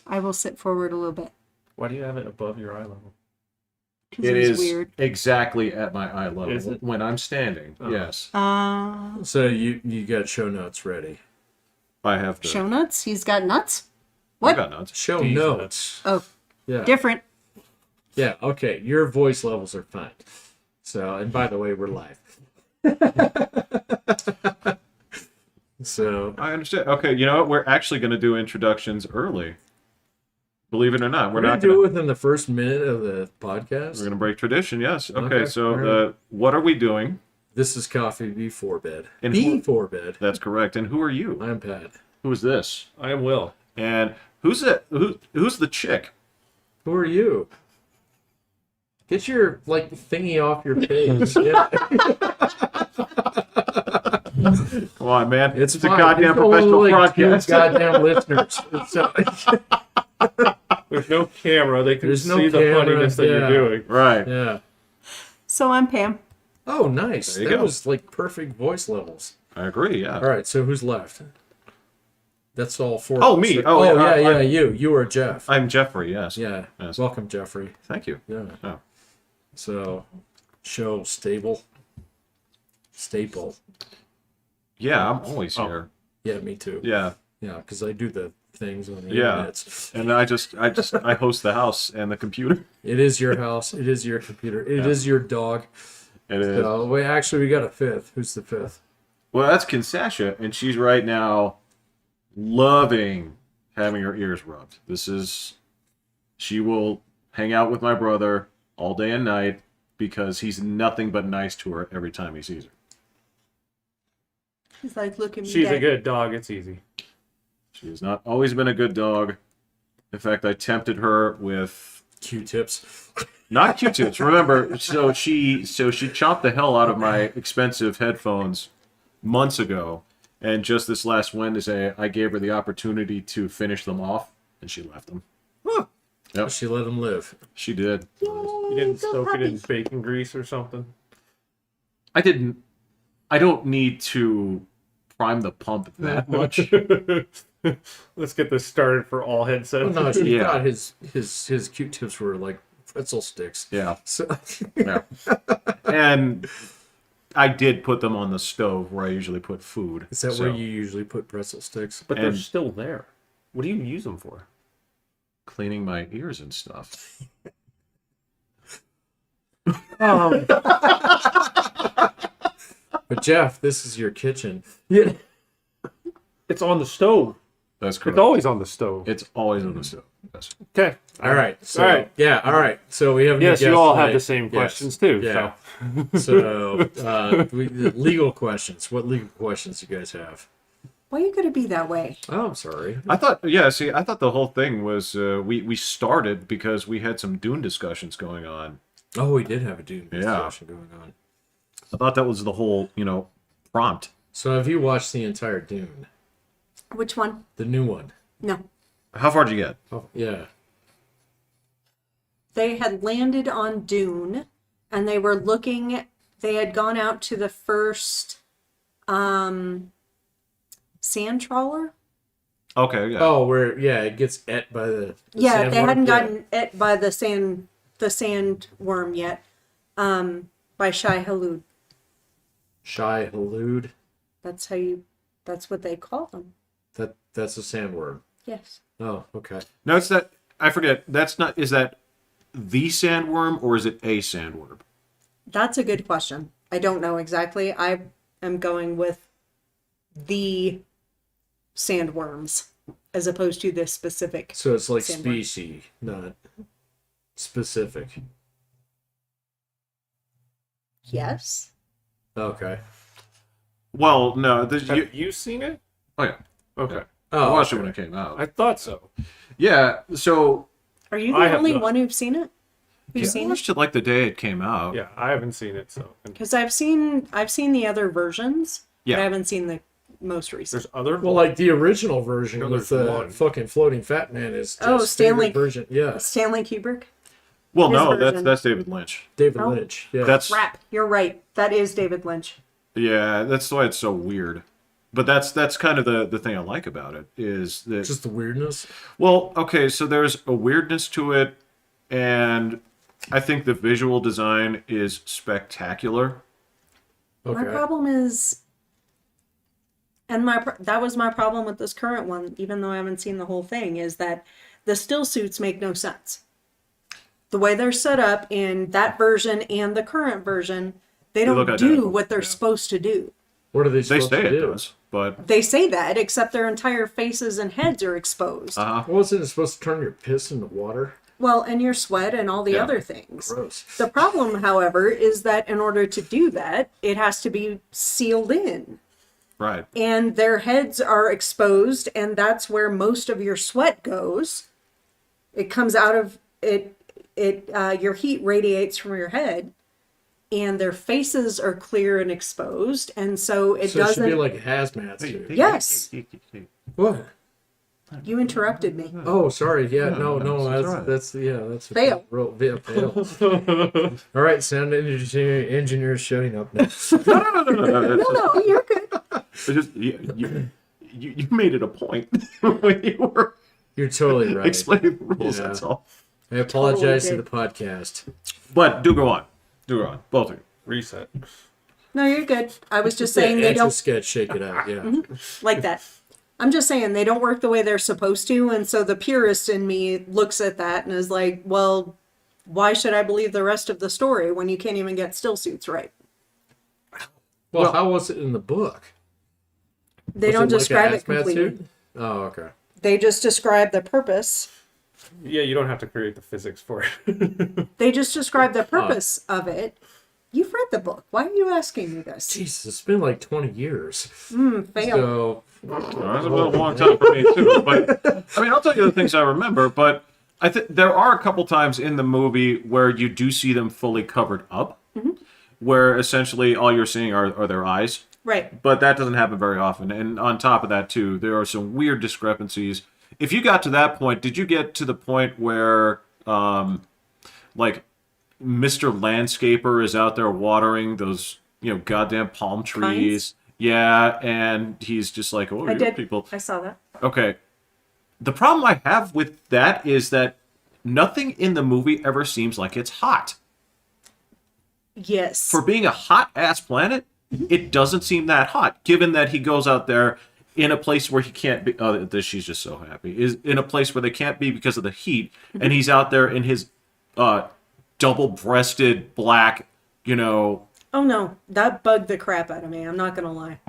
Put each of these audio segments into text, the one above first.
I will sit forward a little bit. Why do you have it above your eye level? It is weird. exactly at my eye level Is it? when I'm standing. Oh. Yes. So you got show notes ready. I have the Show nuts? He's got nuts? I What? got nuts. Show These notes. Oh, Yeah. different. Yeah, okay. Your voice levels are fine. So, and by the way, we're live. So, I understand. Okay, you know what? We're actually going to do introductions early. Believe it or not, we're we're going not to going do it to. within the first minute of the podcast. We're going to break tradition. Yes. Okay. Okay, So, all right. what are we doing? This is Coffee Before Bed. And Before Bed. That's correct. And who are you? I'm Pat. Who is this? I am Will. And who's it? Who's the chick? Who are you? Get your, like, thingy off your face. Yeah. Come on, man. It's a fine. goddamn There's only, professional like, two broadcast. goddamn listeners. So, There's no camera. They can There's no see the camera, funniness that yeah. you're doing. Right. yeah. So I'm Pam. Oh, nice. There you That go. was, like, perfect voice levels. I agree. Yeah. All right, so who's left? That's all four. Oh, me. So- Oh, yeah, yeah, I'm- you. You are Jeff. I'm Jeffrey. Yes. Yeah. Yes. Welcome, Jeffrey. Thank you. Yeah. Oh. So, show staple. Yeah, I'm always Oh. here. Yeah, me too. Yeah. Yeah, because I do the things on the Yeah. internet. And I host the house and the computer. It is your house. It is your computer. It is your dog. It is. So, wait, actually, we got a fifth. Who's the fifth? Well, that's Kinsasha, and she's right now loving having her ears rubbed. She will hang out with my brother all day and night because he's nothing but nice to her every time he sees her. He's like, look at me. She's a Dad. good dog. It's easy. She has not always been a good dog. In fact, I tempted her with Q-tips. not Q-tips. Remember, so she chopped the hell out of my expensive headphones months ago, and just this last Wednesday, I gave her the opportunity to finish them off, and she left them. Yep. She let him live. She did. You didn't soak it in bacon grease or something? I didn't. I don't need to prime the pump that much. Let's get this started for all headsets. Oh, no, she Yeah. thought his Q-tips were like pretzel sticks. Yeah. So, Yeah. And I did put them on the stove where I usually put food. is that so where you usually put pretzel sticks? But they're And- still there. What do you use them for? cleaning my ears and stuff. But Jeff, this is your kitchen. Yeah. It's on the stove. That's correct. It's always on the stove. It's always on the stove. Yes. Okay. All right. So, All right. Yeah. All right. So we have. a new Yes, you guest all have tonight. the same Yes. questions too. Yeah. So. So, legal questions. What legal questions you guys have? Why are you going to be that way? Oh, I'm sorry. I thought the whole thing was we started because we had some Dune discussions going on. Oh, we did have a Dune Yeah. discussion going on. I thought that was the whole, prompt. So have you watched the entire Dune? Which one? The new one? No. How far did you get? Oh, yeah. They had landed on Dune, and they were looking. They had gone out to the first sand trawler. Okay, yeah. Oh, where it gets et by the Yeah, they sandworm? hadn't Yeah. gotten it by the sandworm yet. By Shai Halud. Shai Halud. That's what they call them. That's a sandworm. Yes. Oh, okay. No, it's that. I forget. Is that the sandworm or is it a sandworm? That's a good question. I don't know exactly. I am going with the sandworms as opposed to this specific. So it's like Sandworm. species, not specific. Yes. Okay. Well, no. Have you seen it? Oh, yeah. Okay. I Oh, watched okay. it when it came out. I thought so. Yeah, so Are you I the have only not. one who's seen it? Who's I seen it? watched it like the day it came out. Yeah, I haven't seen it, so. And Because I've seen the other versions. Yeah. But I haven't seen the most recent. there's other. Well, like the original version No, with there's the one. fucking floating fat man is just Oh, Stanley- favorite version. Yeah, Stanley Kubrick. Well, His no, version. that's David Lynch. David Oh. Lynch. Yeah, That's Crap. You're right. That is David Lynch. yeah, that's why it's so weird. But that's kind of the thing I like about it is that Just the weirdness. well, okay, so there's a weirdness to it, and I think the visual design is spectacular. Okay. My problem is, that was my problem with this current one, even though I haven't seen the whole thing, is that the still suits make no sense. The way they're set up in that version and the current version, they look don't do identical, what they're yeah. supposed to do. What are they They supposed say to it do? does, but They say that, except their entire faces and heads are exposed. Wasn't it supposed to turn your piss into water? Well, and your sweat and all the Yeah. other things. Gross. The problem, however, is that in order to do that, it has to be sealed in. right. And their heads are exposed, and that's where most of your sweat goes. It comes out of it. Your heat radiates from your head, and their faces are clear and exposed, and so it So it should doesn't. be like a hazmat suit. Yes. What? You interrupted me. Oh, sorry. Yeah, no, that's all right. that's Fail. Fail. All right, sound engineer showing up next. No. No, you're good. It's just, you made it a point when you were You're totally right. explaining the rules. Yeah. That's all. I apologize Totally to the podcast. But do go on. Both of you. Reset. No, you're good. I was just saying they Etch a don't sketch, shake it out. Yeah. like that. I'm just saying they don't work the way they're supposed to, and so the purist in me looks at that and is like, well, why should I believe the rest of the story when you can't even get still suits right? Well, how was it in the book? They Was don't it like a describe it hazmat completely. suit? Oh, okay. They just describe the purpose. Yeah, you don't have to create the physics for it. They just describe the purpose of it. You've read the book. Why are you asking me this? Jesus, it's been like 20 years. Fail. So, That's been a long time for me too. But I mean, I'll tell you the things I remember. But I think there are a couple times in the movie where you do see them fully covered up, where essentially all you're seeing are their eyes. Right. But that doesn't happen very often. And on top of that, too, there are some weird discrepancies. If you got to that point, did you get to the point where, like, Mr. Landscaper is out there watering those, goddamn palm trees? Yeah, and he's just like, oh, I you did. people. I saw that. Okay. The problem I have with that is that nothing in the movie ever seems like it's hot. Yes. For being a hot-ass planet, it doesn't seem that hot, given that he goes out there in a place where he can't be. Oh, she's just so happy. Is in a place where they can't be because of the heat, and he's out there in his double-breasted black, Oh no, that bugged the crap out of me. I'm not gonna lie.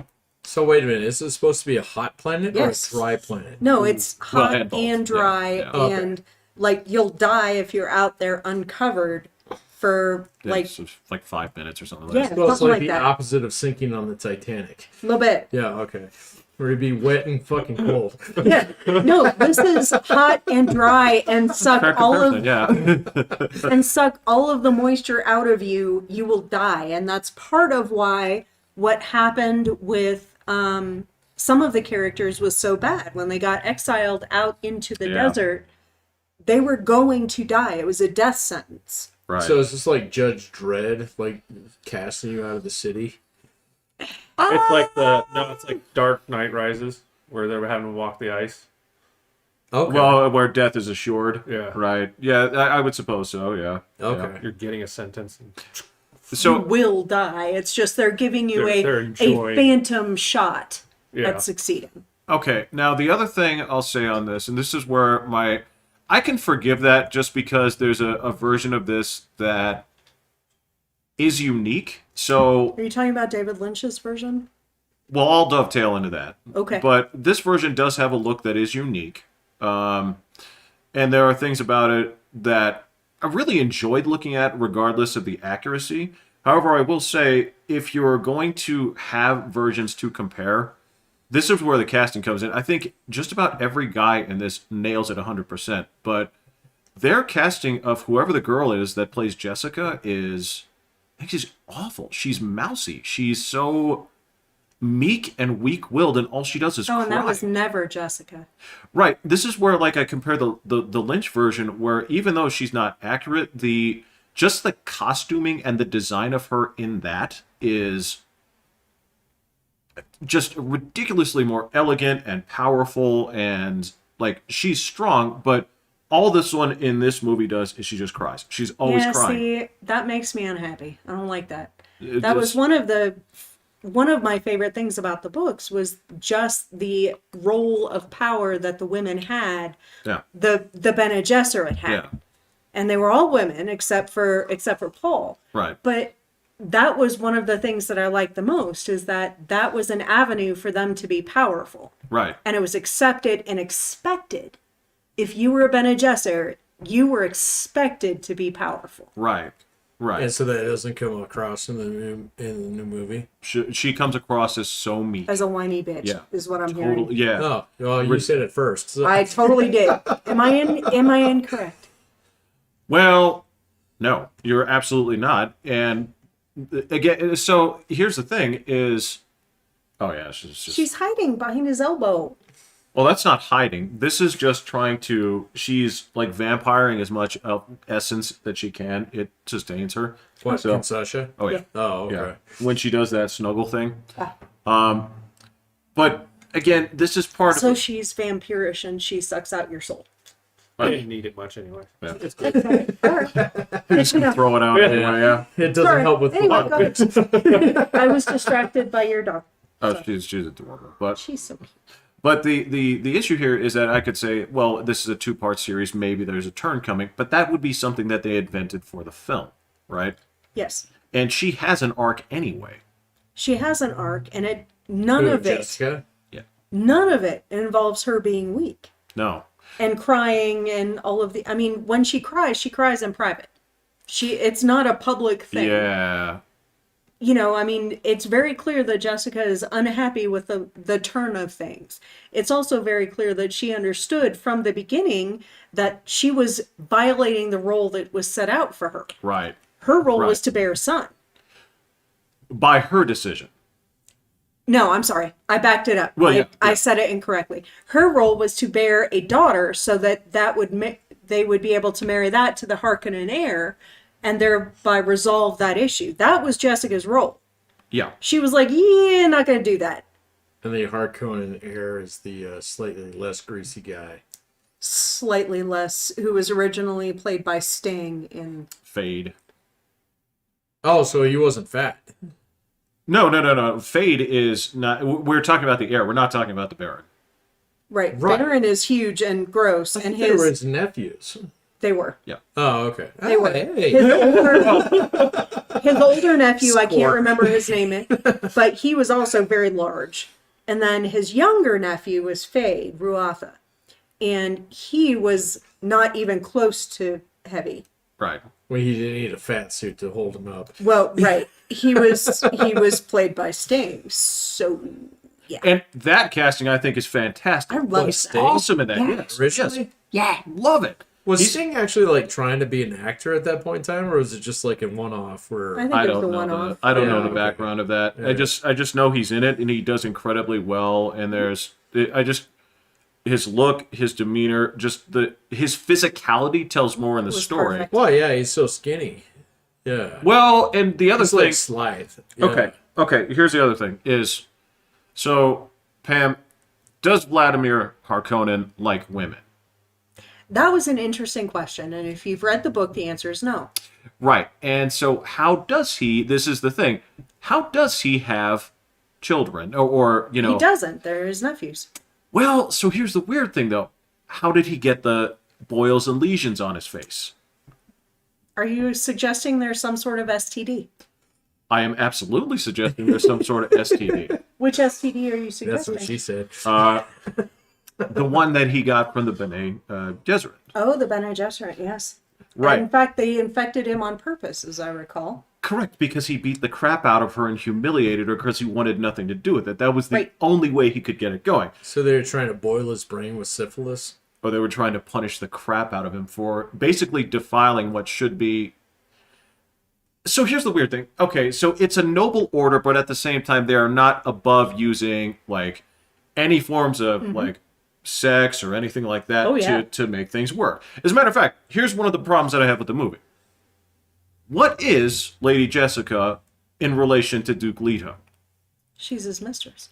so wait a minute. Is it supposed to be a hot planet Yes. or a dry planet? No, it's Well, hot and both. and dry, Yeah. Okay. and like you'll die if you're out there uncovered for like it's like 5 minutes or something. Yeah. Like that. Well, it's Something like like the that. opposite of sinking on the Titanic. a little bit. Yeah, okay. Where it'd be wet and fucking cold. Yeah. No, this is hot and dry and suck Fair all comparison, of yeah. and suck all of the moisture out of you. You will die, and that's part of why what happened with some of the characters was so bad when they got exiled out into the Yeah. desert. They were going to die. It was a death sentence. Right. So is this like Judge Dredd, like casting you out of the city? It's like it's like Dark Knight Rises, where they're having to walk the ice. Okay. Well, where death is assured. Yeah. Right. Yeah, I would suppose so. Yeah. okay. You're getting a sentence. And You So will die. It's just they're giving you They're a enjoying- phantom shot Yeah. at succeeding. okay, now the other thing I'll say on this, and this is where I can forgive that just because there's a version of this that is unique. So, Are you talking about David Lynch's version? well, I'll dovetail into that. Okay. But this version does have a look that is unique. And there are things about it that I really enjoyed looking at regardless of the accuracy. However, I will say, if you're going to have versions to compare, this is where the casting comes in. I think just about every guy in this nails it 100%. But their casting of whoever the girl is that plays Jessica I think she's awful. She's mousy. She's so meek and weak-willed, and all she does is Oh, cry. and that was never Jessica. Right. This is where, like, I compare the Lynch version, where even though she's not accurate, just the costuming and the design of her in that is just ridiculously more elegant and powerful, and like she's strong, but all this one in this movie does is she just cries. She's always crying. See, that makes me unhappy. I don't like that. It That was just- one of my favorite things about the books was just the role of power that the women had. Yeah. The Bene Gesserit had. Yeah. And they were all women except for Paul. Right. But that was one of the things that I liked the most, is that was an avenue for them to be powerful. Right. And it was accepted and expected. If you were a Bene Gesserit, you were expected to be powerful. Right. Right. And so that doesn't come across in the new movie. She comes across as so meek. As a whiny bitch, Yeah. is what I'm hearing. Totally. Yeah. Oh, well, you said it first. So. I totally did. Am I incorrect? Well, no, you're absolutely not. And again, so here's the thing: is oh yeah, She's hiding behind his elbow. well, that's not hiding. This is just trying to. She's like vampiring as much essence that she can. It sustains her. What, So- Sasha? Oh yeah. Oh, okay. Yeah, when she does that snuggle thing. Ah. But again, this is part So of. she's vampirish and she sucks out your soul. I didn't need it much anyway. Yeah. It's good. Just gonna throw it out Yeah. anyway. Yeah. It doesn't Sorry. help with Anyway, plot. go ahead. I was distracted by your dog. Oh, she's adorable. But She's so cute. But the issue here is that I could say, well, this is a 2-part series. Maybe there's a turn coming, but that would be something that they invented for the film, right? Yes. And she has an arc anyway. She has an arc, and none Who, of it Jessica? involves her being weak No. and crying and all of the. I mean, when she cries in private. It's not a public thing. Yeah. You know, I mean, it's very clear that Jessica is unhappy with the turn of things. It's also very clear that she understood from the beginning that she was violating the role that was set out for her. Right. Her role Right. was to bear a son. By her decision. No, I'm sorry. I backed it up. Well, yeah, I yeah. said it incorrectly. Her role was to bear a daughter so that they would be able to marry that to the Harkonnen heir and thereby resolve that issue. That was Jessica's role. Yeah. She was like, yeah, not going to do that. And the Harkonnen heir is the slightly less greasy guy. Slightly less, who was originally played by Sting in... Fade. Oh, so he wasn't fat. No. Fade is not. We're talking about the heir. We're not talking about the Baron. Right. Right. Baron is huge and gross, I and think they were his nephews. they were. Oh, okay. They were. Hey. His older nephew, I can't Score. remember his name, but he was also very large. And then his younger nephew was Fade, Ruatha. And he was not even close to heavy. Right. Well, he didn't need a fat suit to hold him up. Well, right. He was played by Sting. So yeah. And that casting, I think, is fantastic. I love He's Sting. awesome in that. Yeah. Yes. Originally? Yeah. Love it. Was He's- Sting actually like trying to be an actor at that point in time, or was it just like a one-off where? I think I it was don't the know one-off. I don't Yeah, know the okay. background of that. Yeah. I just know he's in it and he does incredibly well. And his look, his demeanor, his physicality tells more in the was story. perfect. Well, yeah, he's so skinny. Yeah. Well, and the other He's thing. like Slythe. Yeah. Okay. Here's the other thing: is so Pam, does Vladimir Harkonnen like women? That was an interesting question. And if you've read the book, the answer is no. Right. And so, how does he? This is the thing. How does he have children? Or He doesn't. They're his nephews. Well, so here's the weird thing, though. How did he get the boils and lesions on his face? Are you suggesting there's some sort of STD? I am absolutely suggesting there's some sort of STD. Which STD are you That's suggesting? what she said. The one that he got from the Bene Gesserit. Oh, the Bene Gesserit, yes. Right. In fact, they infected him on purpose, as I recall. Correct, because he beat the crap out of her and humiliated her because he wanted nothing to do with it. That was the Right. only way he could get it going. So they're trying to boil his brain with syphilis. Or they were trying to punish the crap out of him for basically defiling what should be. So here's the weird thing. Okay, so it's a noble order, but at the same time, they are not above using like any forms of like sex or anything like that Oh, yeah. to make things work. As a matter of fact, here's one of the problems that I have with the movie. What is Lady Jessica in relation to Duke Leto? She's his mistress.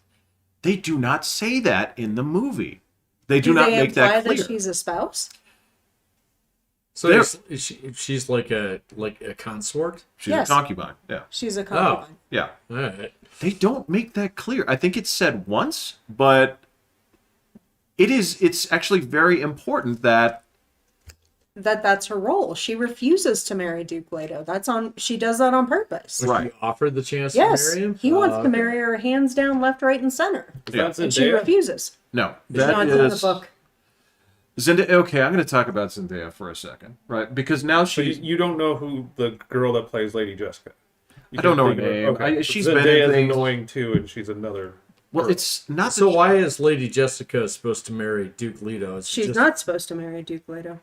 They do not say that in the movie. They do Do not they make imply that clear. that she's a spouse? So she's like a consort. She's Yes. a concubine. Yeah. She's a concubine. Yeah. All right. They don't make that clear. I think it's said once, but it's actually very important that That's her role. She refuses to marry Duke Leto. She does that on purpose. Was Right. she offered the chance Yes, to marry him? he wants to Okay. marry her hands down, left, right, and center. Yeah. That's And she Zendaya? refuses. no, No, that it's in the is book. Zendaya. Okay, I'm going to talk about Zendaya for a second, right? Because now So she's you don't know who the girl that plays Lady Jessica? You I don't know her can't think name. of Okay. She's been in Zendaya's things. annoying too, and she's another. Well, it's not. So that why is Lady Jessica supposed to marry Duke Leto? Is it She's just- not supposed to marry Duke Leto.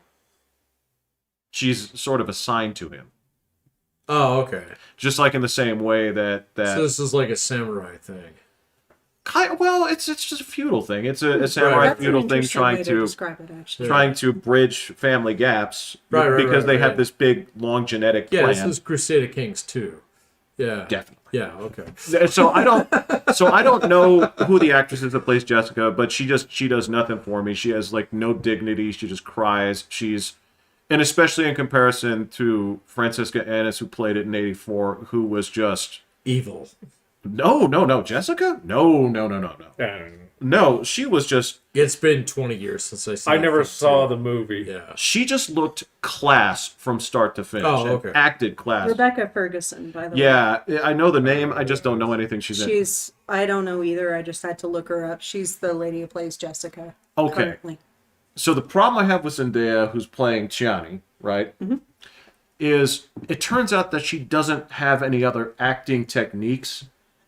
she's sort of assigned to him, Oh, okay. just like in the same way that So this is like a samurai thing. well, it's just a feudal thing. It's a samurai That's an feudal thing interesting trying way to describe it, actually. trying to bridge family gaps Right, because they have right. this big long genetic Yeah, plan. this is Crusader Kings 2. Yeah. Definitely. Yeah, okay. So I don't know who the actress is that plays Jessica, but she does nothing for me. She has like no dignity. She just cries. And especially in comparison to Francisca Ennis, who played it in '84, who was just Evil. no Jessica, no. No, she was just. It's been 20 years since I saw I never that saw too. the movie. Yeah. She just looked class from start to finish. Oh, and okay. acted class. Rebecca Ferguson, by the way. Yeah, I know the name. I just don't know anything she's in. I don't know either. I just had to look her up. She's the lady who plays Jessica. Okay. Currently. So the problem I have with Zendaya, who's playing Chiani, right, is it turns out that she doesn't have any other acting techniques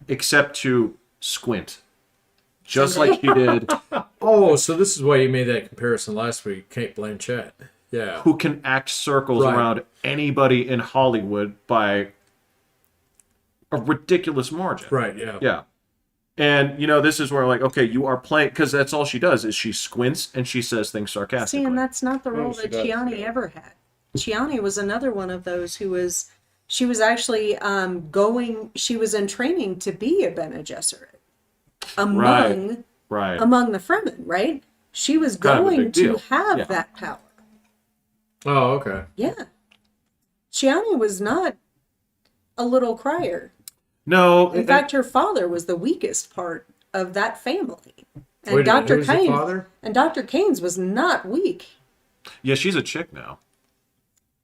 except to squint, just like she did. Oh, so this is why you made that comparison last week, Kate Blanchett. Yeah. Who can act circles Right. around anybody in Hollywood by a ridiculous margin. Right, yeah. Yeah. And, this is where, like, okay, you are playing, because that's all she does is she squints and she says things sarcastically. See, and that's not the role she that does, Chiani yeah. ever had. Chiani was another one of those she was actually she was in training to be a Bene Gesserit among Right. the Fremen, right? She was Kind of a going big deal. to have Yeah. that power. Oh, okay. Yeah. Chiani was not a little crier. No. In fact, her father was the weakest part of that family. And Wait a minute, Dr. who's the Keynes father? and Dr. Keynes was not weak. Yeah, she's a chick now.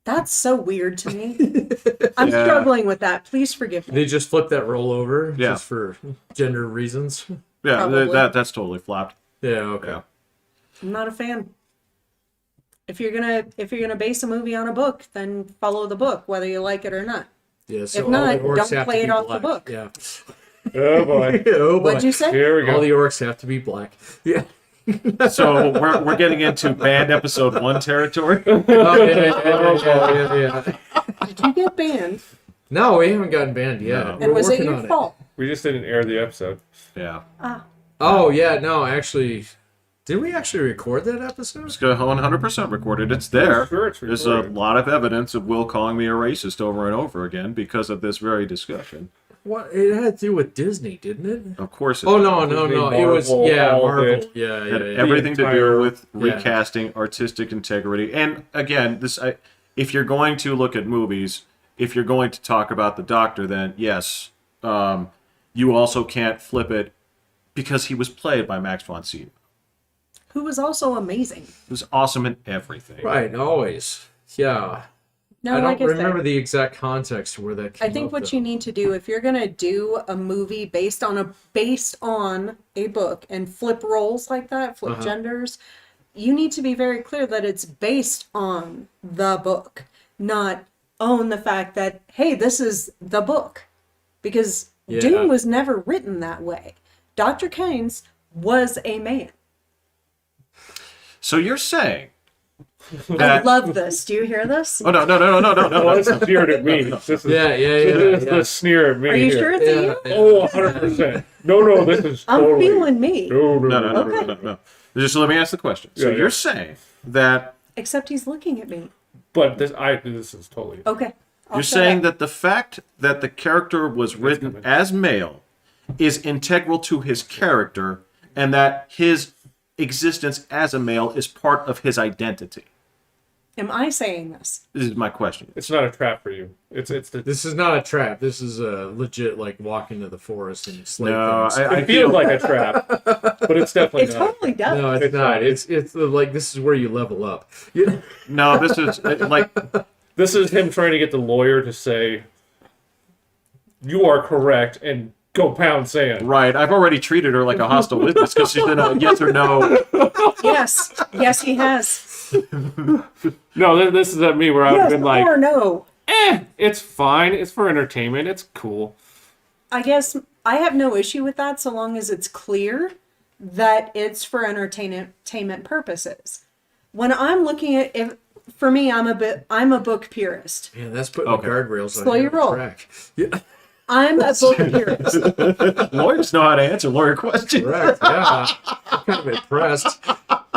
That's so weird to me. I'm Yeah. struggling with that. Please forgive me. They just flipped that role over Yeah. just for gender reasons. Yeah, Probably. that's totally flopped. Yeah, okay. Yeah. I'm not a fan. If you're gonna base a movie on a book, then follow the book, whether you like it or not. Yeah, so If all not, the orcs don't have play to it be off the black. book. Yeah. Oh boy. Oh, boy. What'd you say? Here we All go. the orcs have to be black. Yeah. So we're getting into banned episode 1 territory. Oh, yeah. Did you get banned? No, we haven't gotten banned yet. No. And We're was it working your on fault? We just didn't air the episode. Yeah. Oh, yeah, no, actually. Did we actually record that episode? It's 100% recorded. It's there. Sure, it's There's a recorded. lot of evidence of Will calling me a racist over and over again because of this very discussion. What? It had to do with Disney, didn't it? Of course. Oh, no. Disney, It was, Marvel, yeah, all of Marvel. it. Yeah, Had yeah. everything to entire- do with Yeah. recasting, artistic integrity, and again, if you're going to look at movies, if you're going to talk about the Doctor, then yes, you also can't flip it because he was played by Max von Sydow. Who was also amazing. He was awesome in everything. Right, always. Yeah. No, I like don't I remember said, the exact context where that came I think up, what though. you need to do if you're gonna do a movie based on a book and flip roles like that, flip genders, you need to be very clear that it's based on the book, not own the fact that, hey, this is the book. Because Yeah. Dune was never written that way. Dr. Keynes was a man. So you're saying I that? love this. Do you hear this? Oh no! Oh, this is sneered at me. This is Yeah. this is the sneer at me. Are you here. sure it's a you? Oh, 100%. No, this is I'm totally. feeling me. No. Just let me ask the question. So Yeah, you're yeah. saying that Except he's looking at me. But this is totally. Okay. I'll you're shut saying up. that the fact that the character was written coming. as male is integral to his character, and that his existence as a male is part of his identity. Am I saying this? This is my question. It's not a trap for you. It's the. This is not a trap. This is a legit like walk into the forest and slay No, things. It feels like a trap, but it's definitely It not. totally does. No, it's not. It's like this is where you level up. You, No, this is like This is him trying to get the lawyer to say, "You are correct," and go pound sand. right. I've already treated her like a hostile witness because she's been a yes or no. Yes. Yes, he has. No, this is at me where I've Yes been like, or no. it's fine. It's for entertainment. It's cool. I guess I have no issue with that so long as it's clear that it's for entertainment purposes. When I'm looking at if for me, I'm a book purist. man, that's putting Okay. guardrails on Slow your roll. track. Yeah, I'm a book purist. Lawyers know how to answer lawyer questions. correct. Yeah, I'm kind of impressed.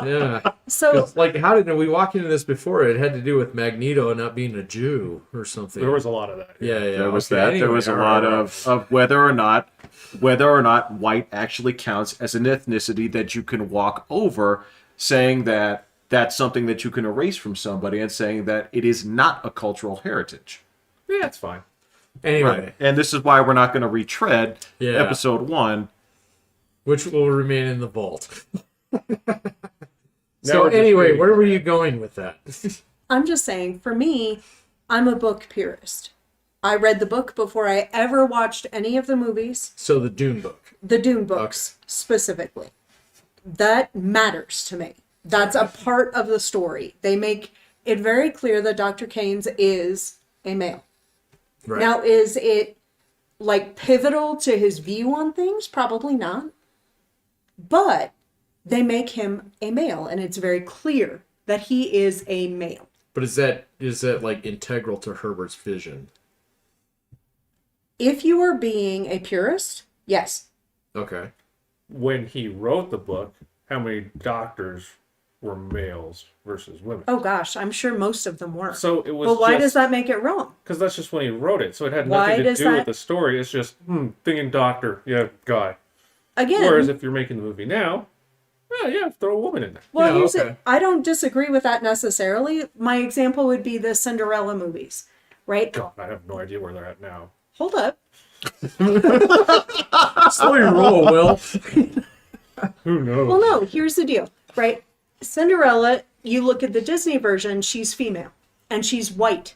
Yeah. So It's like, how did we walk into this before? It had to do with Magneto not being a Jew or something. There was a lot of that. yeah. There was okay, that. anyway, There was a all lot right, of whether or not white actually counts as an ethnicity that you can walk over, saying that that's something that you can erase from somebody, and saying that it is not a cultural heritage. Yeah, it's fine. Anyway, And this is why we're not going to retread Yeah. episode 1. which will remain in the vault. Now So we're just anyway, reading. where were you going with that? I'm just saying, for me, I'm a book purist. I read the book before I ever watched any of the movies, So the Dune book. the Dune books specifically. That matters to me. That's a part of the story. They make it very clear that Dr. Keynes is a male. Right. Now, is it like pivotal to his view on things? Probably not. But they make him a male, and it's very clear that he is a male. But is that like integral to Herbert's vision? If you are being a purist, yes. Okay. When he wrote the book, how many doctors were males versus women? Oh gosh, I'm sure most of them were. So it was. But why does that make it wrong? Because that's just when he wrote it. So it had Why nothing to does do that- with the story. It's just thinking doctor, yeah, guy. Again, Whereas if you're making the movie now, yeah, throw a woman in there. well, Yeah, here's okay. it. I don't disagree with that necessarily. My example would be the Cinderella movies, right? God, I have no idea where they're at now. Hold up. Slow your roll, Will. Who knows? Well, no, here's the deal, right? Cinderella, you look at the Disney version, she's female and she's white.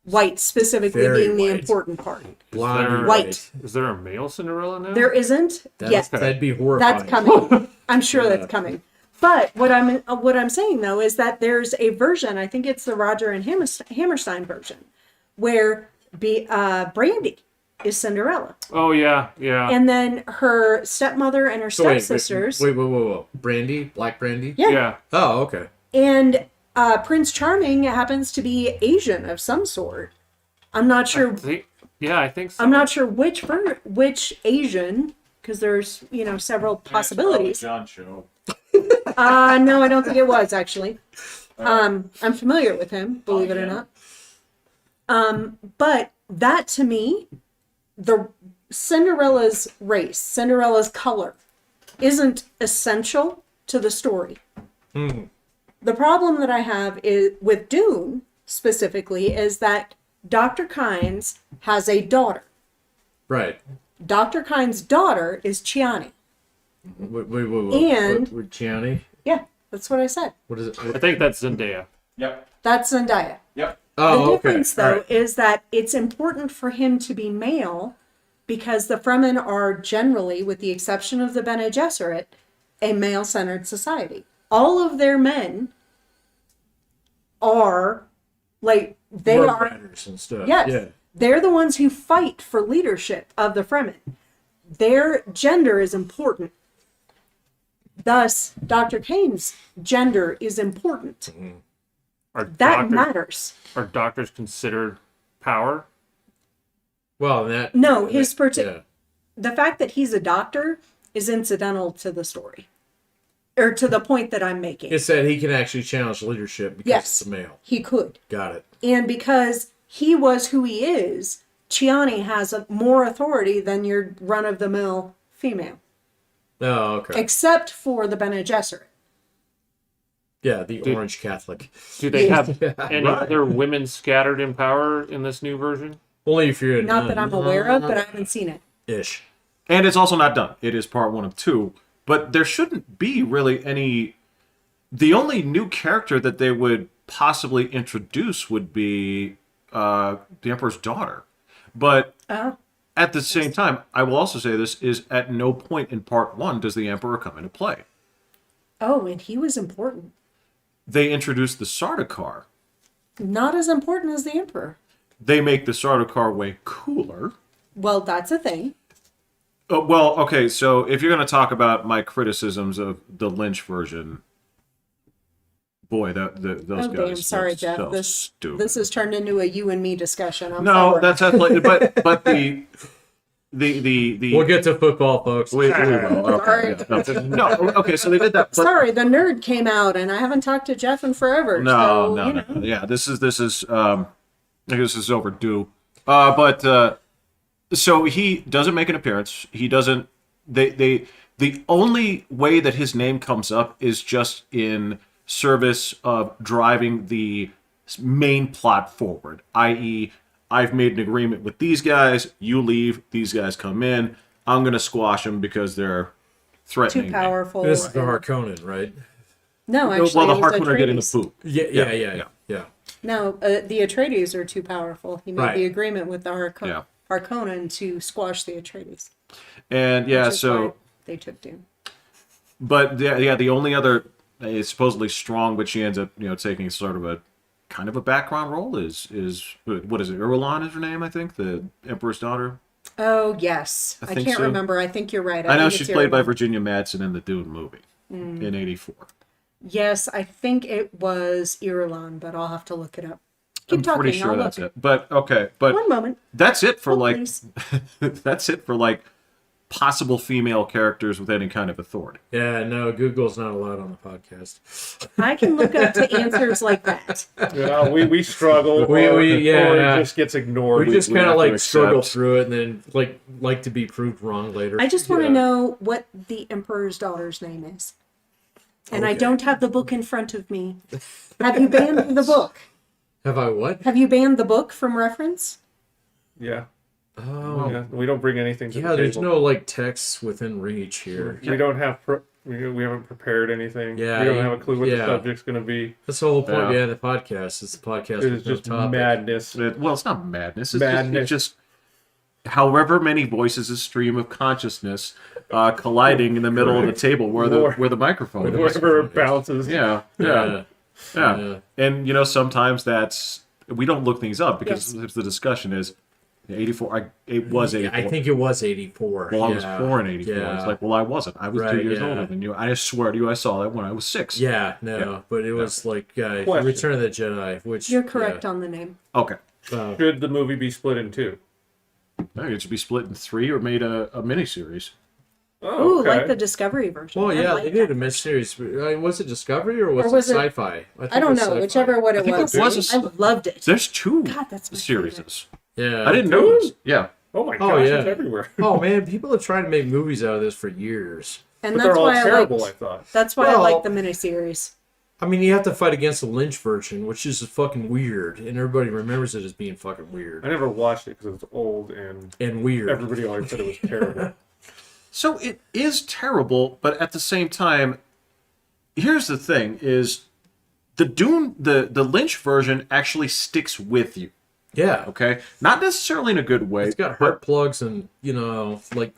White specifically Very being the white. important part. Blonde. White. Is there a male Cinderella now? There isn't yet. That'd be horrifying. That's coming. I'm sure that's coming. But what I'm saying though is that there's a version. I think it's the Roger and Hammerstein version, where Brandy is Cinderella, Oh yeah, yeah. and then her stepmother and her So wait, stepsisters. wait. Brandy? Black Brandy? Yeah. Yeah. Oh, okay. And Prince Charming happens to be Asian of some sort. I'm not sure. I think so. I'm not sure which Asian, because there's several possibilities. John Cho. No, I don't think it was actually. I'm familiar with him, believe it or not. But that to me, the Cinderella's race, Cinderella's color, isn't essential to the story. The problem that I have is with Dune specifically is that Dr. Kynes has a daughter. Right. Dr. Kynes' daughter is Chiani. Wait. And- With Gianni? Yeah, that's what I said. What is it? I think that's Zendaya. Yep. That's Zendaya. Yep. Oh, The okay. difference, All though, right. is that it's important for him to be male because the Fremen are generally, with the exception of the Bene Gesserit, a male-centered society. All of their men are, they War are, fighters and stuff. yes, Yeah. they're the ones who fight for leadership of the Fremen. Their gender is important. Thus, Dr. Kane's gender is important. Are That doctors, matters. Are doctors considered power? Well, that. No, his Yeah. the fact that he's a doctor is incidental to the story, or to the point that I'm making. It's that he can actually challenge leadership because Yes. it's a male. He could. Got it. And because he was who he is, Chiani has more authority than your run-of-the-mill female. Oh, okay. except for the Bene Gesserit. Yeah, the Orange Catholic. Do they have Yeah. any Right. other women scattered in power in this new version? Only if you're a Not that nun. I'm aware of, but I haven't seen it. Ish. And it's also not done. It is part 1 of 2, but there shouldn't be really any. The only new character that they would possibly introduce would be the Emperor's daughter. But Oh. at the same time, I will also say this is at no point in part 1 does the Emperor come into play. Oh, and he was important. They introduced the Sardaukar. Not as important as the Emperor. They make the Sardaukar way cooler. Well, that's a thing. Well, okay, so if you're going to talk about my criticisms of the Lynch version, boy, those Oh, guys. damn. Sorry, look Jeff. so This stupid. has turned into a you and me discussion. I'm No, sorry. that's athletic, but the We'll get to football, folks. we will. Sorry. Okay, yeah, no, okay, so they did that. But, Sorry, the nerd came out, and I haven't talked to Jeff in forever. no, so, no, you no, know. yeah, this is I think this is overdue. But so he doesn't make an appearance. He doesn't. The only way that his name comes up is just in service of driving the main plot forward, i.e., I've made an agreement with these guys. You leave. These guys come in. I'm gonna squash them because they're threatening Too me. powerful. This is the and- Harkonnen, right? No, actually, Well, the it was Harkonnen are getting the Atreides. boot. Yeah. No, the Atreides are too powerful. He made Right. the agreement with the Yeah. Harkonnen to squash the Atreides. And yeah, which is so why they took Dune. but yeah, the only other is supposedly strong, but she ends up taking sort of a kind of a background role is what is it? Irulan is her name, I think, the Emperor's daughter. Oh yes, I think can't so. remember. I think you're right. I know think she's it's played by Irulan. Virginia Madsen in the Dune movie in '84. Yes, I think it was Irulan, but I'll have to look it up. Keep I'm talking. pretty sure I'll that's look. it. But okay, but One moment. that's it for Oh, like please. that's it for like possible female characters with any kind of authority. Yeah, no, Google's not allowed on the podcast. I can look up to answers like that. Yeah, we struggle. We- or yeah. it just gets ignored. We just we kind have of to like struggle accept. through it and then like to be proved wrong later. I just want to Yeah. know what the Emperor's daughter's name is. And I Okay. don't have the book in front of me. Have you banned the book? Have I what? Have you banned the book from reference? Yeah. Oh, Yeah, we don't bring anything to yeah. the There's table. no like texts within reach here. We don't have. We haven't prepared anything. Yeah, we don't have a clue what the yeah. subject's going to be. That's the whole point. Yeah. Yeah, the podcast. It's the podcast It with is no just topic. madness. Well, it's not madness. It's Madness. Just however many voices a stream of consciousness colliding in the middle of the table where the microphone is. Wherever it bounces. Yeah. Yeah. And sometimes we don't look things up because Yes. if the discussion is 84. It was 84. I think it was 84. Well, I was Yeah. born in 84. Yeah. It's like, well, I wasn't. I was 2 Right, years yeah. older than you. I swear to you, I saw that when I was 6. Yeah, no, Yeah. but it was like Question. Return of the Jedi, which You're correct on the name. Okay. Yeah. Should the movie be split in two? I think it should be split in 3 or made a miniseries. Oh, Ooh, okay. like the Discovery version. Well, I yeah, like they did that. a miniseries. Was it Discovery or was, Or was it it- sci-fi? think I it don't was know, sci-fi. whichever what it think was. it was I loved it. There's 2 God, that's my series. Yeah, I didn't know this. Yeah. Oh my Oh, gosh, yeah. it's everywhere. Oh man, people have tried to make movies out of this for years. And But that's they're all why terrible, I I thought. That's why I Well- like the miniseries. I mean, you have to fight against the Lynch version, which is fucking weird, and everybody remembers it as being fucking I weird never watched it because it's old and and weird. everybody always said it was terrible. So it is terrible, but at the same time, here's the thing: is the Dune, the Lynch version actually sticks with you. Yeah, Okay, not necessarily in a good way. it's got heart plugs and like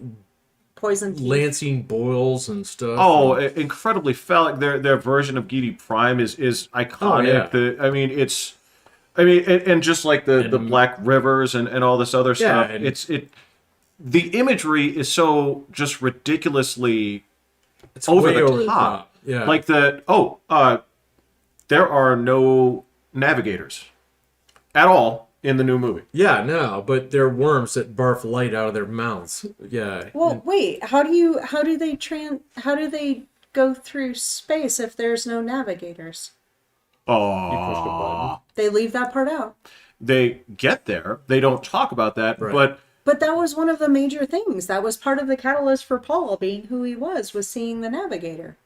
Poison Teeth. lancing boils and stuff. Oh, and, incredibly phallic. Their version of Gidi Prime is iconic. Oh, yeah. And just like the And- Black Rivers and all this other Yeah, stuff, and- the imagery is so just ridiculously it's over way the over top. Yeah, Like there are no navigators at all in the new movie. yeah, no, but they're worms that barf light out of their mouths. Yeah. Well, wait. How do they go through space if there's no navigators? You pushed a button. Oh, They leave that part out. they get there. They don't talk about that, Right. but But that was one of the major things. That was part of the catalyst for Paul being who he was seeing the Navigator.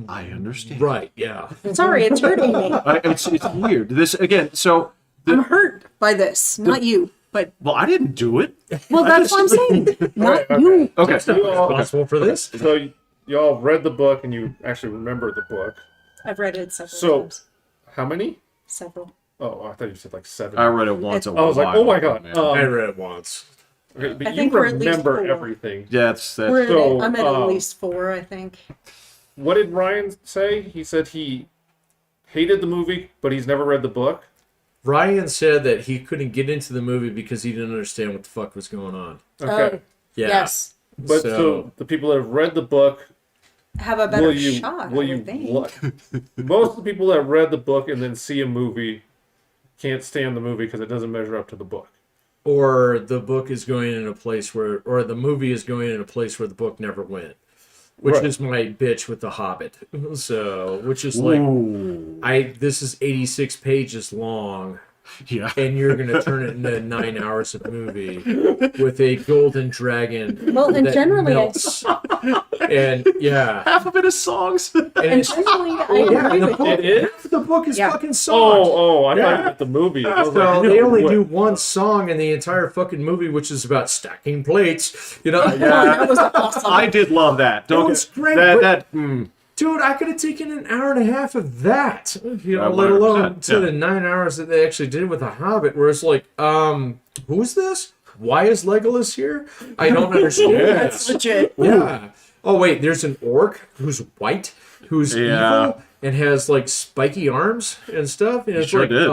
I understand. Right, yeah. Sorry, it's hurting me. It's weird. This again. So I'm hurt by this, not you. But well, I didn't do it. well, that's what I'm saying. Not Okay. you. Okay. You all, Responsible for this? so y'all read the book and you actually remember the book. I've read it several So- times. How many? Several. Oh, I thought you said like 7. I read it once. I I was like, oh my god. I read it once. Okay, but I you think we're at least remember 4. everything. Yeah, that's We're at So, I'm at least 4, I think. What did Ryan say? He said he hated the movie, but he's never read the book. Ryan said that he couldn't get into the movie because he didn't understand what the fuck was going on. Okay. Oh, Yeah. yes. But so the people that have read the book, Have a better will you shot, will I you would think. most of the people that read the book and then see a movie can't stand the movie because it doesn't measure up to the book. Or the book is going in a place where, or the movie is going in a place where the book never went. Which Right. is my bitch with The Hobbit. So, which is like, Ooh. this is 86 pages long, Yeah. and you're going to turn it into 9 hours of movie with a golden dragon. Well, and that generally, melts. And yeah. Half of it is songs. And and it's, generally, I yeah, agree the with book, you. It is? half the book is Yeah. fucking songs. I thought Yeah. you meant the movie. I was So like, they only what? do one song in the entire fucking movie, which is about stacking plates. You know, Oh, that was awesome. I did love that. Don't was get great, that. but- That dude, I could have taken an hour and a half of that. You know, Yeah, let alone 100%, to yeah. the 9 hours that they actually did with The Hobbit, where it's like, who's this? Why is Legolas here? I don't understand. That's legit. Yeah. Oh wait, there's an orc who's white, who's Yeah. evil, and has like spiky arms and stuff. And it's sure like, did.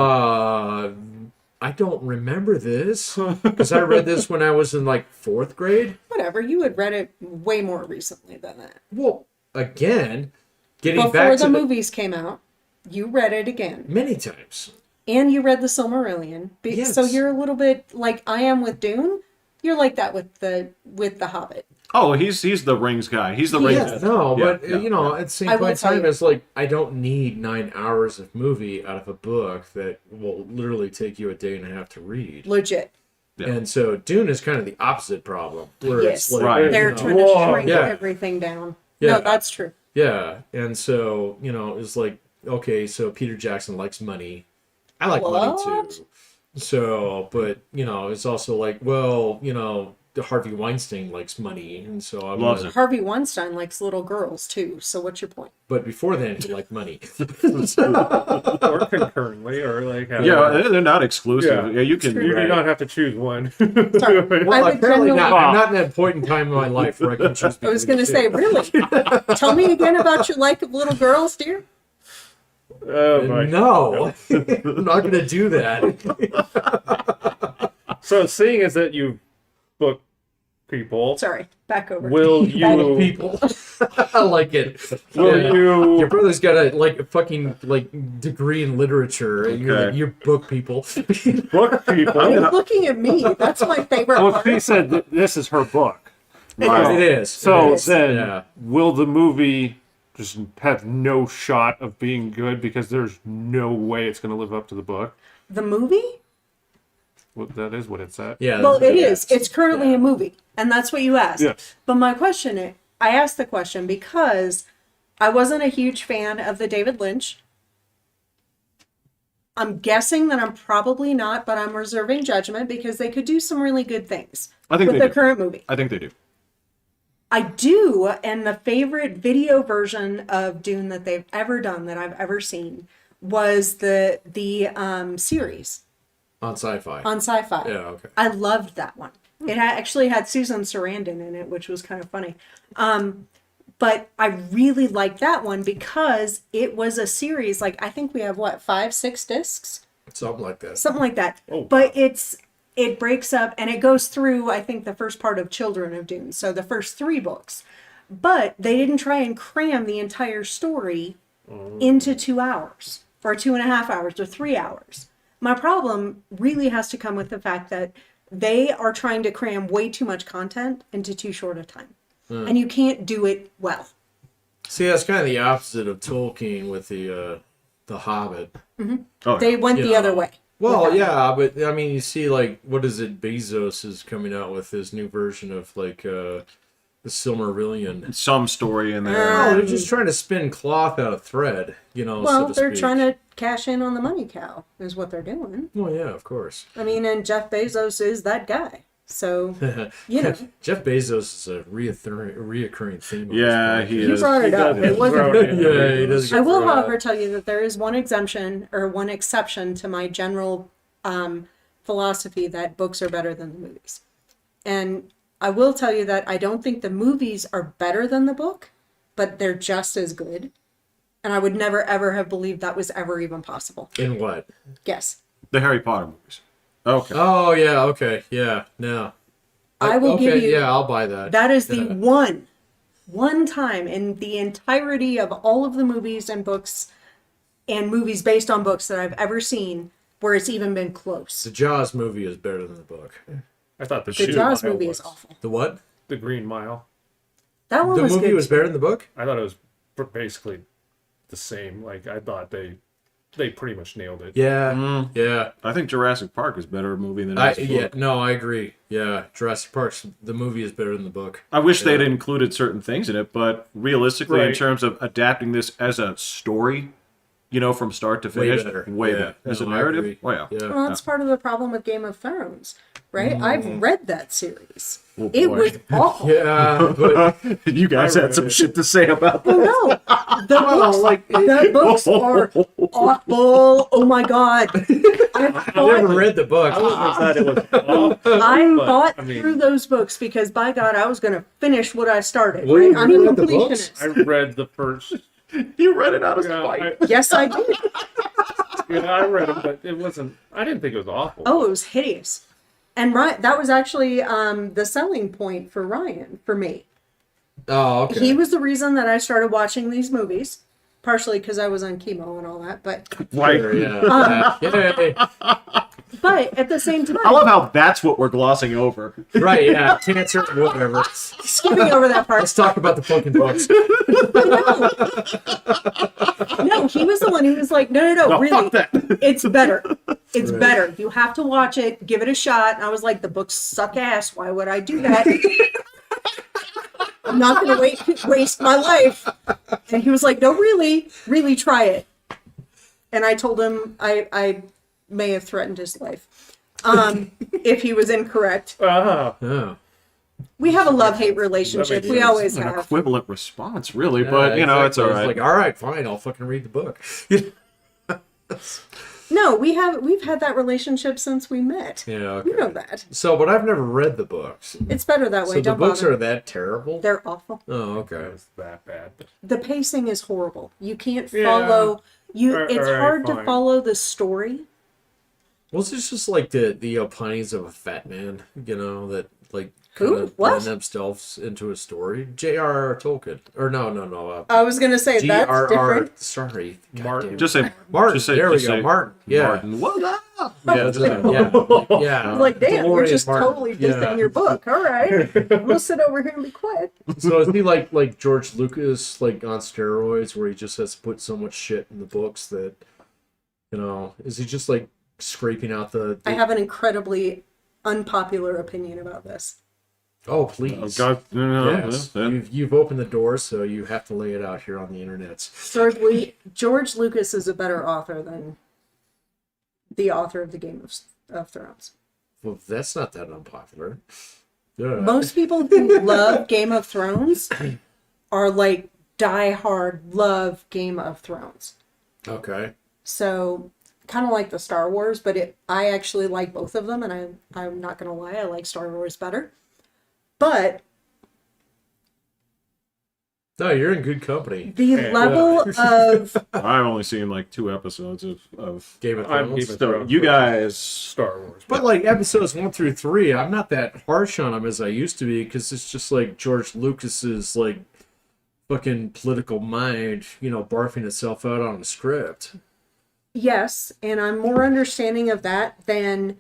I don't remember this because I read this when I was in like 4th grade. Whatever. You had read it way more recently than that. Well, again, getting Before back the to movies came out, you read it again. many times. And you read the Silmarillion. Yes. So you're a little bit like I am with Dune. You're like that with the Hobbit. oh, he's the rings guy. He's the rings. Yeah, no, Yeah, but yeah, you know, at the same I will point in tell time, you- it's like I don't need 9 hours of movie out of a book that will literally take you a day and a half to read. Legit. Yeah. And so Dune is kind of the opposite problem, where Yes. it's like, Right. you They're know, trying to Whoa. shrink Yeah. everything down. Yeah. No, that's true. yeah, and so you know, it's like okay, so Peter Jackson likes money, I like money What? too. So, but you know, it's also like, well, you know, Harvey Weinstein likes money, and so I'm Loves like, it. Harvey Weinstein likes little girls too. So what's your point? but before then he liked money. Or concurrently, or like Yeah, they're not exclusive. Yeah, you can. True. You do Right. not have to choose one. Sorry. Well, I would apparently generally- not. I'm not in that point in time in my life where I can choose. I was between going to the say, two. really? Tell me again about your like of little girls, dear. Oh my. No, I'm not going to do that. So seeing as that you book people, Sorry, back over. will you People, I like it. will Yeah. you Your brother's got a fucking degree in literature, and you're Okay. like, you book people. book people? You're looking at me. That's my favorite Well, part. she said that this is her book. Right. It is. So It is. then, Yeah. will the movie just have no shot of being good because there's no way it's going to live up to the book? The movie? Well, that is what it said. Yeah. Well, it yeah. is. It's currently Yeah. a movie, and that's what you asked. Yes. But my question is, I asked the question because I wasn't a huge fan of the David Lynch. I'm guessing that I'm probably not, but I'm reserving judgment because they could do some really good things I think with they the do. current movie. I think they do. I do, and the favorite video version of Dune that they've ever done that I've ever seen was the series On Sci-Fi. on Sci-Fi. Yeah. Okay. I loved that one. It actually had Susan Sarandon in it, which was kind of funny. But I really liked that one because it was a series. Like I think we have 5, 6 discs, Something like that. something like that. Oh. But it breaks up and it goes through. I think the first part of Children of Dune, so the first 3 books. But they didn't try and cram the entire story into 2 hours or 2.5 hours or 3 hours. My problem really has to come with the fact that they are trying to cram way too much content into too short a time. And you can't do it well. See, that's kind of the opposite of Tolkien with the Hobbit. Oh, They went the Yeah. other way. Well, yeah, but I mean, you see, like, what is it? Bezos is coming out with his new version of like the Silmarillion. Some story in there. Oh, they're just trying to spin cloth out of thread, so Well, to they're speak. trying to cash in on the money cow, is what they're doing. Well, yeah, of course. I mean, and Jeff Bezos is that guy. So, you know. Jeff Bezos is a reoccurring theme. Of Yeah, this he He is. brought it up. It wasn't. Yeah, he does. I will, get brought however, up. tell you that there is one exemption or one exception to my general philosophy that books are better than the movies. And I will tell you that I don't think the movies are better than the book, but they're just as good. And I would never, ever have believed that was ever even possible. In what? Guess. The Harry Potter movies. Okay. Oh yeah, okay, yeah, no. I will okay, give you. Yeah, I'll buy that. That is the Yeah. one time in the entirety of all of the movies and books and movies based on books that I've ever seen where it's even been close. The Jaws movie is better than the book. I thought The Jaws movie is awful. The what? The Green Mile. That one The was movie good. was better than the book? I thought it was basically the same. Like I thought they pretty much nailed it. Yeah, yeah. I think Jurassic Park is a better movie than this Yeah, book. no, I agree. Yeah, Jurassic Park, the movie is better than the book. I wish they'd included certain things in it, but realistically, in Right. terms of adapting this as a story, from start to Way finish, better. way Yeah. better. As No, a I narrative, agree. oh yeah. Yeah. Well, that's part of the problem with Game of Thrones, right? I've read that series. Oh, It boy. was awful. Yeah, but You guys had some shit to say about that. No, the books are awful. Oh my god! I never read the book. I wasn't glad it was awful. I but, fought I mean- through those books because, by God, I was going to finish what I started. Well, Right? you I'm a read the books? I completionist. read the first. You read it out of Yeah, spite. Yes, I did. I read them, but it wasn't. I didn't think it was awful. Oh, it was hideous. And that was actually the selling point for Ryan, for me. Oh, okay. He was the reason that I started watching these movies, partially because I was on chemo and all that. But Sure, yeah. Yay. but at the same time, I love how that's what we're glossing over. Right, yeah. Cancer, whatever. skipping over that part. Let's talk about the fucking books. No, he was the one who was like, no, really, fuck that. it's better. It's Right. better. You have to watch it, give it a shot. And I was like, the books suck ass. Why would I do that? I'm not going to waste my life. And he was like, no, really try it. And I told him I may have threatened his life if he was incorrect. Oh. We have a love-hate relationship. We always An have. equivalent response, really, Yeah, but it's exactly. all It's right. like, all right, fine, I'll fucking read the book. No, we've had that relationship since we met. Yeah, okay. You know that. So, but I've never read the books. It's better that way. So the Don't books bother. are that terrible? They're awful. Oh, okay. It was that bad. The pacing is horrible. You can't Yeah. follow. It's Alright, hard to fine. follow the story. Well, it's just like the opinions of a fat man, that like Who? kind of What? blend themselves into a story. J.R.R. Tolkien, or no, I was gonna say that's G.R.R. different. Sorry, God Martin. damn it. Just say Martin. Just say, there we just go, say Martin. Yeah, Martin. What up? yeah, yeah. I was like, damn, you're DeLorean just Martin. totally dissing Yeah. your book. All right, I'm gonna sit over here and be quiet. So is he like George Lucas, like on steroids, where he just has to put so much shit in the books that, is he just like scraping out the? I have an incredibly unpopular opinion about this. Oh please. Oh, God, Yes, you've opened the door, so you have to lay it out here on the internet. George Lucas is a better author than the author of the Game of Thrones. Well, that's not that unpopular. Yeah. Most people who love Game of Thrones are like die-hard love Game of Thrones. Okay. So kind of like the Star Wars, but I actually like both of them, and I'm not gonna lie, I like Star Wars better. But No, you're in good company. the Yeah. level of I've only seen like 2 episodes of Game of I'm Thrones. Game of so Thrones you for guys. Star Wars. But like episodes 1 through 3, I'm not that harsh on them as I used to be, because it's just like George Lucas's like fucking political mind, barfing itself out on a script. yes, and I'm more understanding of that than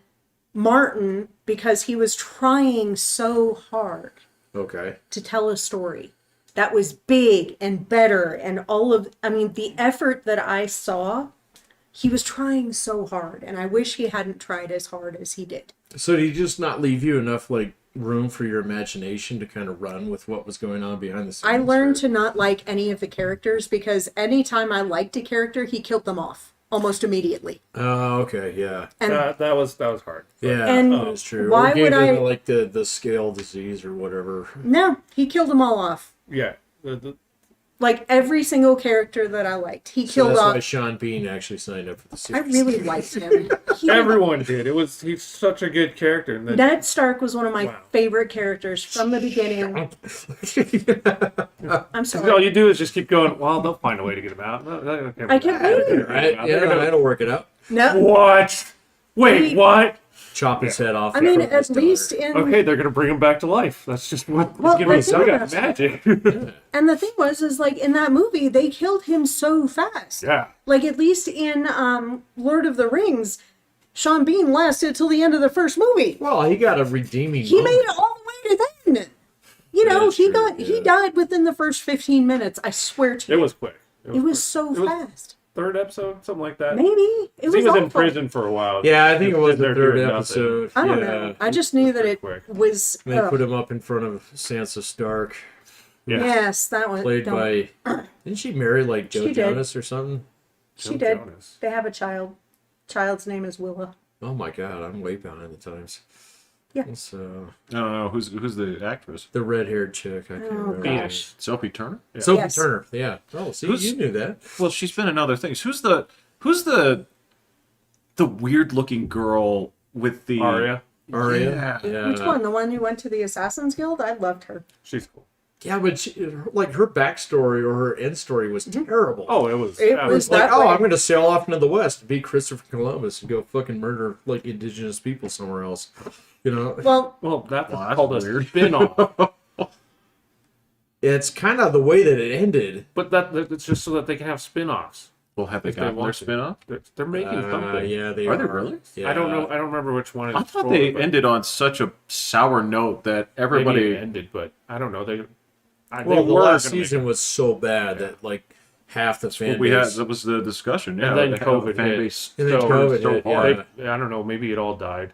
Martin because he was trying so hard Okay. to tell a story that was big and better and the effort that I saw he was trying so hard, and I wish he hadn't tried as hard as he did. So did he just not leave you enough like room for your imagination to kind of run with what was going on behind the scenes? I learned to not like any of the characters because anytime I liked a character, he killed them off almost immediately. Oh, okay, yeah. And That was hard. Yeah, And that's true. why Or gave would them, I- like the scale disease or whatever? no, he killed them all off. Yeah. Like every single character that I liked, he So killed that's why off. Sean Bean actually signed up for the I series. really liked him. Everyone did. He's such a good character. And then, Ned Stark was one of my Wow. favorite characters from the beginning. I'm all sorry. you do is just keep going, well, they'll find a way to get him out. Okay, I kept waiting. Right? Yeah, that'll work it out. No, What? Wait, He- what? Chop his head off. I mean, in front of at his least daughter. in Okay, they're gonna bring him back to life. That's just what Well, he's gonna be. that's So got interesting. magic. and the thing was like in that movie they killed him so fast. Yeah. Like at least in Lord of the Rings, Sean Bean lasted till the end of the first movie. Well, he got a redeeming. He made moment. it all the way to then. You know, That's he true, he yeah. died within the first 15 minutes. I swear to It you. was quick. It was quick. so It was fast. third episode, something like that. Maybe it He was was in awful. prison for a while. Yeah, I think it was They're the third doing nothing. episode. I don't yeah. know. I just knew that it quick. was. And they put him up in front of Sansa Stark, Yeah. Yes, that one. played don't- by. Didn't she marry like Joe She did. Jonas or something? She Joe did. Jonas. They have a child. Child's name is Willa. Oh my God, I'm way behind the times. Yeah. So I don't know who's the actress. the red-haired chick, I can't Oh, remember. gosh. her name. Sophie Turner. Sophie Yes. Turner. Yeah. Oh, see, Who's- you knew that. Well, she's been in other things. Who's the weird looking girl with the Arya. Aria. Yeah. Which one? The one who went to the Assassin's Guild? I loved her. She's cool. Yeah, but like her backstory or her end story was terrible. Oh, it was. It that was like, that oh, way. I'm going to sail off into the west, be Christopher Columbus, and go fucking murder like indigenous people somewhere else. You know, Well, Well, that's that's called a weird. spin-off. it's kind of the way that it ended. But it's just so that they can have spin-offs. Well, have they If they gotten their want to. spin-off? They're making something. Yeah, they Are they really? Yeah. I don't know. I don't remember which one. I it's thought for, they but ended on such a sour note that maybe everybody. it ended, but I don't know. They Well, the were last gonna make season it. was so bad that like half the fan we had base. that was the discussion. Yeah, And then they had COVID the fan hit. base And then So- COVID so hit, hard. yeah. I don't know. Maybe it all died.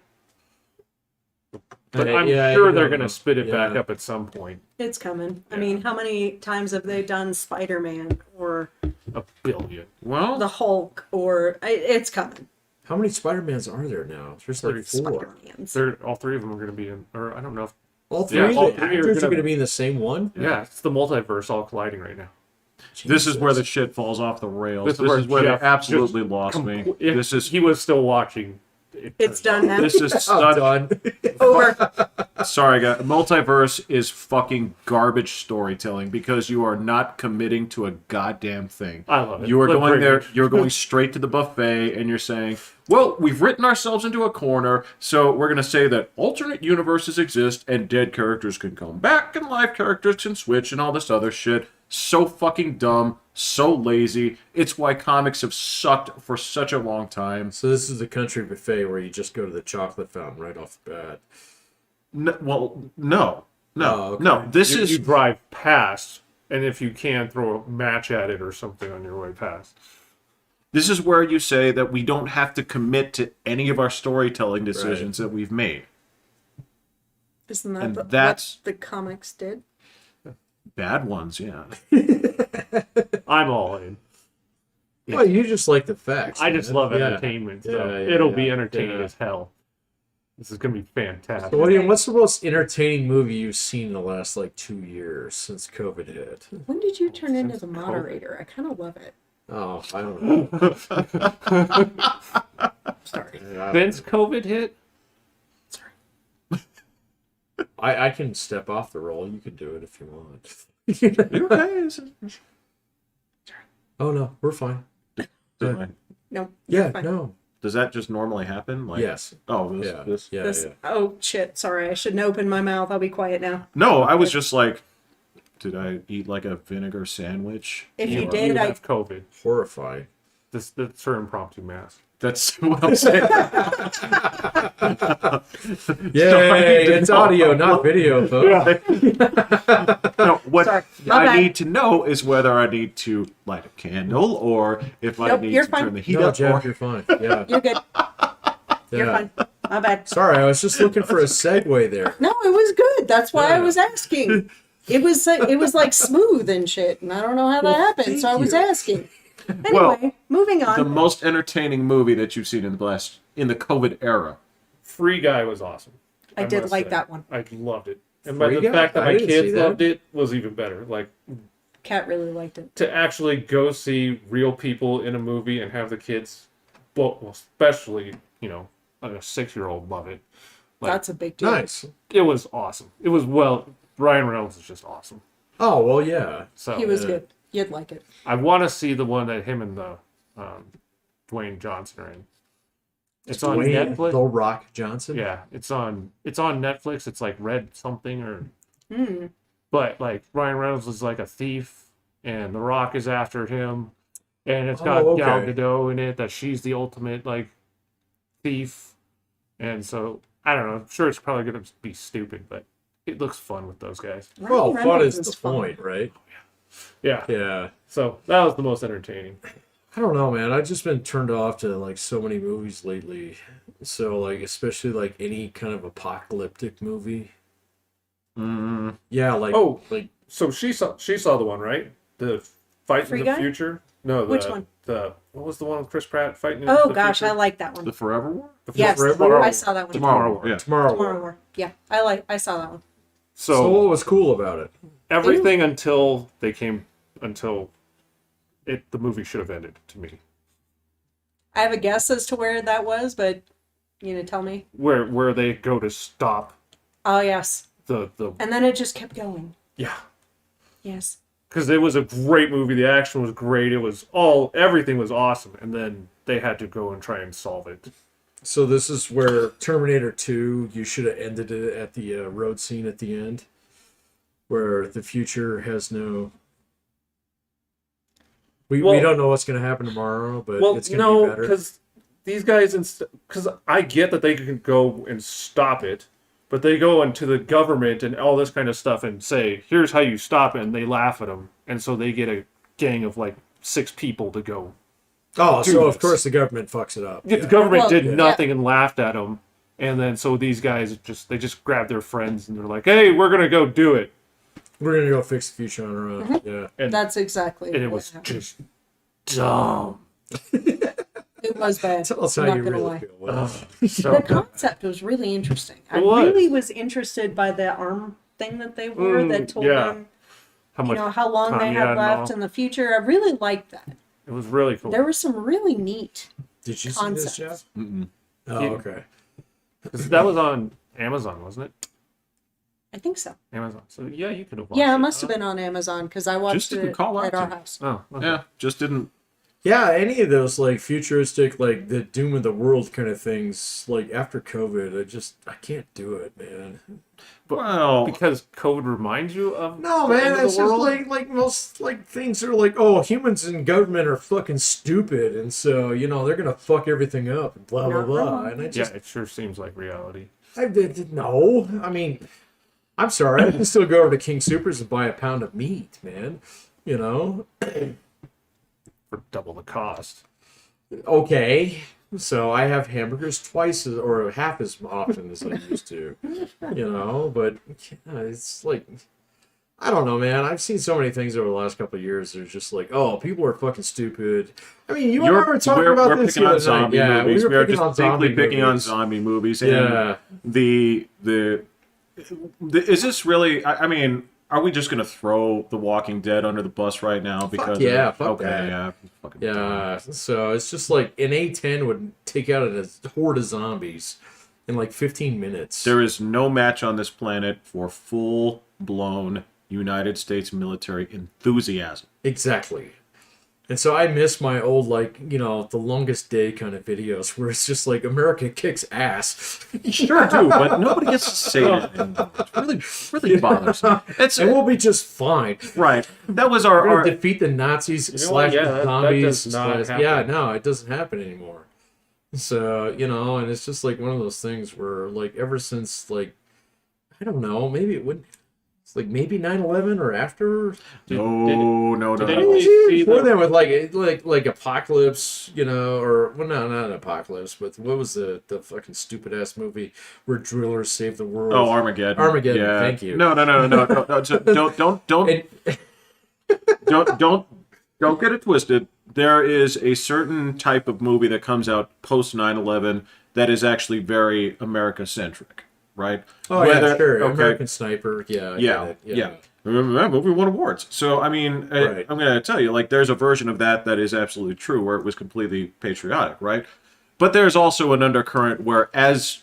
But Yeah, I'm yeah, sure you they're don't going know. to spit it back Yeah. up at some point. it's coming. I mean, how many times have they done Spider-Man or A billion. Well, the Hulk or it's coming. How many Spider-Mans are there now? There's like 4. Spider-Man's. All three of them are going to be in, or I don't know if. All three Yeah, of all the three are actors are gonna- going to be in the same one? Yeah, it's the multiverse all colliding right now. this is where the Jesus. shit falls off the rails. This This, is where is where Jeff they absolutely just lost me. If This is he was still watching. It's done now. this is I'm such. done. Over. Sorry, guys. Multiverse is fucking garbage storytelling because you are not committing to a goddamn thing. I love it. You are Live going there. privilege. You're going straight to the buffet, and you're saying, "Well, we've written ourselves into a corner, so we're going to say that alternate universes exist, and dead characters can come back, and live characters can switch, and all this other shit." So fucking dumb, so lazy. It's why comics have sucked for such a long time. So this is the country buffet where you just go to the chocolate fountain right off the bat. No. Oh, okay. No. This You is drive past, and if you can, throw a match at it or something on your way past. This is where you say that we don't have to commit to any of our storytelling decisions that we've made. Isn't that And what that's- the comics did? Bad ones, yeah. I'm all in. Well, you just like the facts. I just man. love Yeah. entertainment, so Yeah, yeah, it'll be yeah. entertaining Yeah. as hell. This is gonna be fantastic. So what's the most entertaining movie you've seen in the last like 2 years since COVID hit? When did you turn into the moderator? I kind of love it. Oh, I don't know. Sorry. Since COVID hit, Sorry. I can step off the role. You can do it if you want. Okay. Oh no, we're fine. No. Yeah, fine. no. Does that just normally happen? Like, Yes. Oh, Yeah. this. Yeah, This, yeah. Oh shit! Sorry, I shouldn't open my mouth. I'll be quiet now. No, I was just like, did I eat like a vinegar sandwich? If you Or- did, you I have COVID. Horrifying. That's her impromptu mask. That's what I'm saying. Yay! It's audio, not video, folks. No, what Sorry. My I bad. need to know is whether I need to light a candle or if I Nope, need you're to fine. turn the heat No, up. Jeff, Or... you're fine. Yeah. You're good. You're Yeah. fine. My bad. Sorry, I was just looking for a segue there. No, it was good. That's why I Yeah. was asking. It was like smooth and shit, and I don't know how that happened, so I thank was you. asking. Anyway, Well, moving on. The most entertaining movie that you've seen in the COVID era. Free Guy was awesome. I did must like say. that one. I loved it. And by Free the Guy? fact that I my didn't see kids that. loved it was even better. Like, Kat really liked it. to actually go see real people in a movie and have the kids, well especially, you know, a 6-year-old love it. Like, That's a big deal. Nice. it was awesome. It was, Ryan Reynolds is just awesome. Oh, well, yeah. So He was Yeah. good. You'd like it. I want to see the one that him and the Dwayne Johnson are in. It's on Dwayne Netflix. The Rock Johnson? Yeah, it's on Netflix. It's like Red something or. Hmm. But like Ryan Reynolds is like a thief, and The Rock is after him, and it's got Oh, Gal okay. Gadot in it that she's the ultimate like thief, and so I don't know. I'm sure it's probably gonna be stupid, but it looks fun with those guys. Well, Ryan fun Reynolds is the fun. point, right? Yeah. Yeah. So that was the most entertaining. I don't know, man. I've just been turned off to like so many movies lately. So like, especially like any kind of apocalyptic movie. Mm, Yeah, like Oh. like So she saw the one, right? The Fight Free in the Guy? Future. No, Which one? The what was the one with Chris Pratt fighting? Into Oh the gosh, future? I like that one. the Forever War? The Yes, Tomorrow I War. saw that one. Tomorrow War. Yeah. Tomorrow. Tomorrow War. Yeah, I saw that one. So what was cool about it? Everything until the movie should have ended to me. I have a guess as to where that was, but tell me. Where they go to stop Oh yes, the and then it just kept going. yeah, Yes. because it was a great movie. The action was great. Everything was awesome, and then they had to go and try and solve it. So this is where Terminator 2, you should have ended it at the road scene at the end, where the future has no. We Well- don't know what's going to happen tomorrow, but Well, it's going to no, be better. because these guys, because I get that they can go and stop it, but they go into the government and all this kind of stuff and say, "Here's how you stop it," and they laugh at them, and so they get a gang of like 6 people to go. Oh, do so this. of course the government fucks it up. The Yeah. government Well, did yeah. nothing and laughed at them, and then so these guys just grab their friends and they're like, "Hey, we're gonna go do it," We're going to go fix the future on our own. Yeah. and, That's exactly. and it what was happened. just dumb. It was bad. Tell us how I'm not you gonna really lie. feel. Well, So The concept was really interesting. I It was. really was interested by the arm thing that they wore that told yeah. them, how much how long they time you had had and left all. in the future. I really liked that. it was really cool. There was some really neat. did you see Concepts. this, Jeff? Mm-mm. Oh, Yeah. okay. 'Cause that was on Amazon, wasn't it? I think so. Amazon. So yeah, you could have watched Yeah, it. it must have been on Amazon because I watched didn't it call out at our to- house. Oh, okay. Yeah, just didn't. Yeah, any of those like futuristic, like the doom of the world kind of things, like after COVID, I can't do it, man. Well, Because COVID reminds you of No, the end man, of it's the just world? like most like things are like, oh, humans in government are fucking stupid, and so they're gonna fuck everything up and blah blah Not blah. wrong. And I Yeah, just, it sure seems like reality. I did no. I mean, I'm sorry, I can still go over to King Supers and buy a pound of meat, man. For double the cost. Okay, so I have hamburgers twice or half as often as I used to, but it's like, I don't know, man. I've seen so many things over the last couple of years. They're just like, oh, people are fucking stupid. I mean, you remember talking about we're this picking the on other night. zombie Yeah, movies. we were picking on distinctly zombie picking on movies. zombie movies. And Yeah. the is this really? I mean, are we just gonna throw The Walking Dead under the bus right now? Because yeah, of, fuck okay, that. yeah, fucking Yeah, so it's just like an A10 would take out a horde of zombies in like 15 minutes. There is no match on this planet for full blown United States military enthusiasm. Exactly. And so I miss my old, like, the longest day kind of videos where it's just like America kicks ass. Sure do, but nobody gets to say it anymore. It's really bothersome. It's And we'll be just fine. right. That was We're our gonna defeat the Nazis You know what? slash Yeah, the that zombies. does not slash, yeah, happen. no, it doesn't happen anymore. So, and it's just like one of those things where, like, ever since, like, I don't know, maybe it wouldn't. It's like maybe 9/11 or after. no. did It anybody was even see before the- then with like Apocalypse, or well, no, not Apocalypse, but what was the fucking stupid ass movie where drillers saved the world? Oh, Armageddon. Armageddon, Yeah. thank you. No. So don't And- don't get it twisted. There is a certain type of movie that comes out post 9/11 that is actually very America centric, right? Oh yeah, sure. Okay. American Sniper. Yeah. I Yeah, get it, yeah. Remember that movie won awards. So I mean, Right. I'm going to tell you, like, there's a version of that is absolutely true, where it was completely patriotic, right? But there's also an undercurrent where as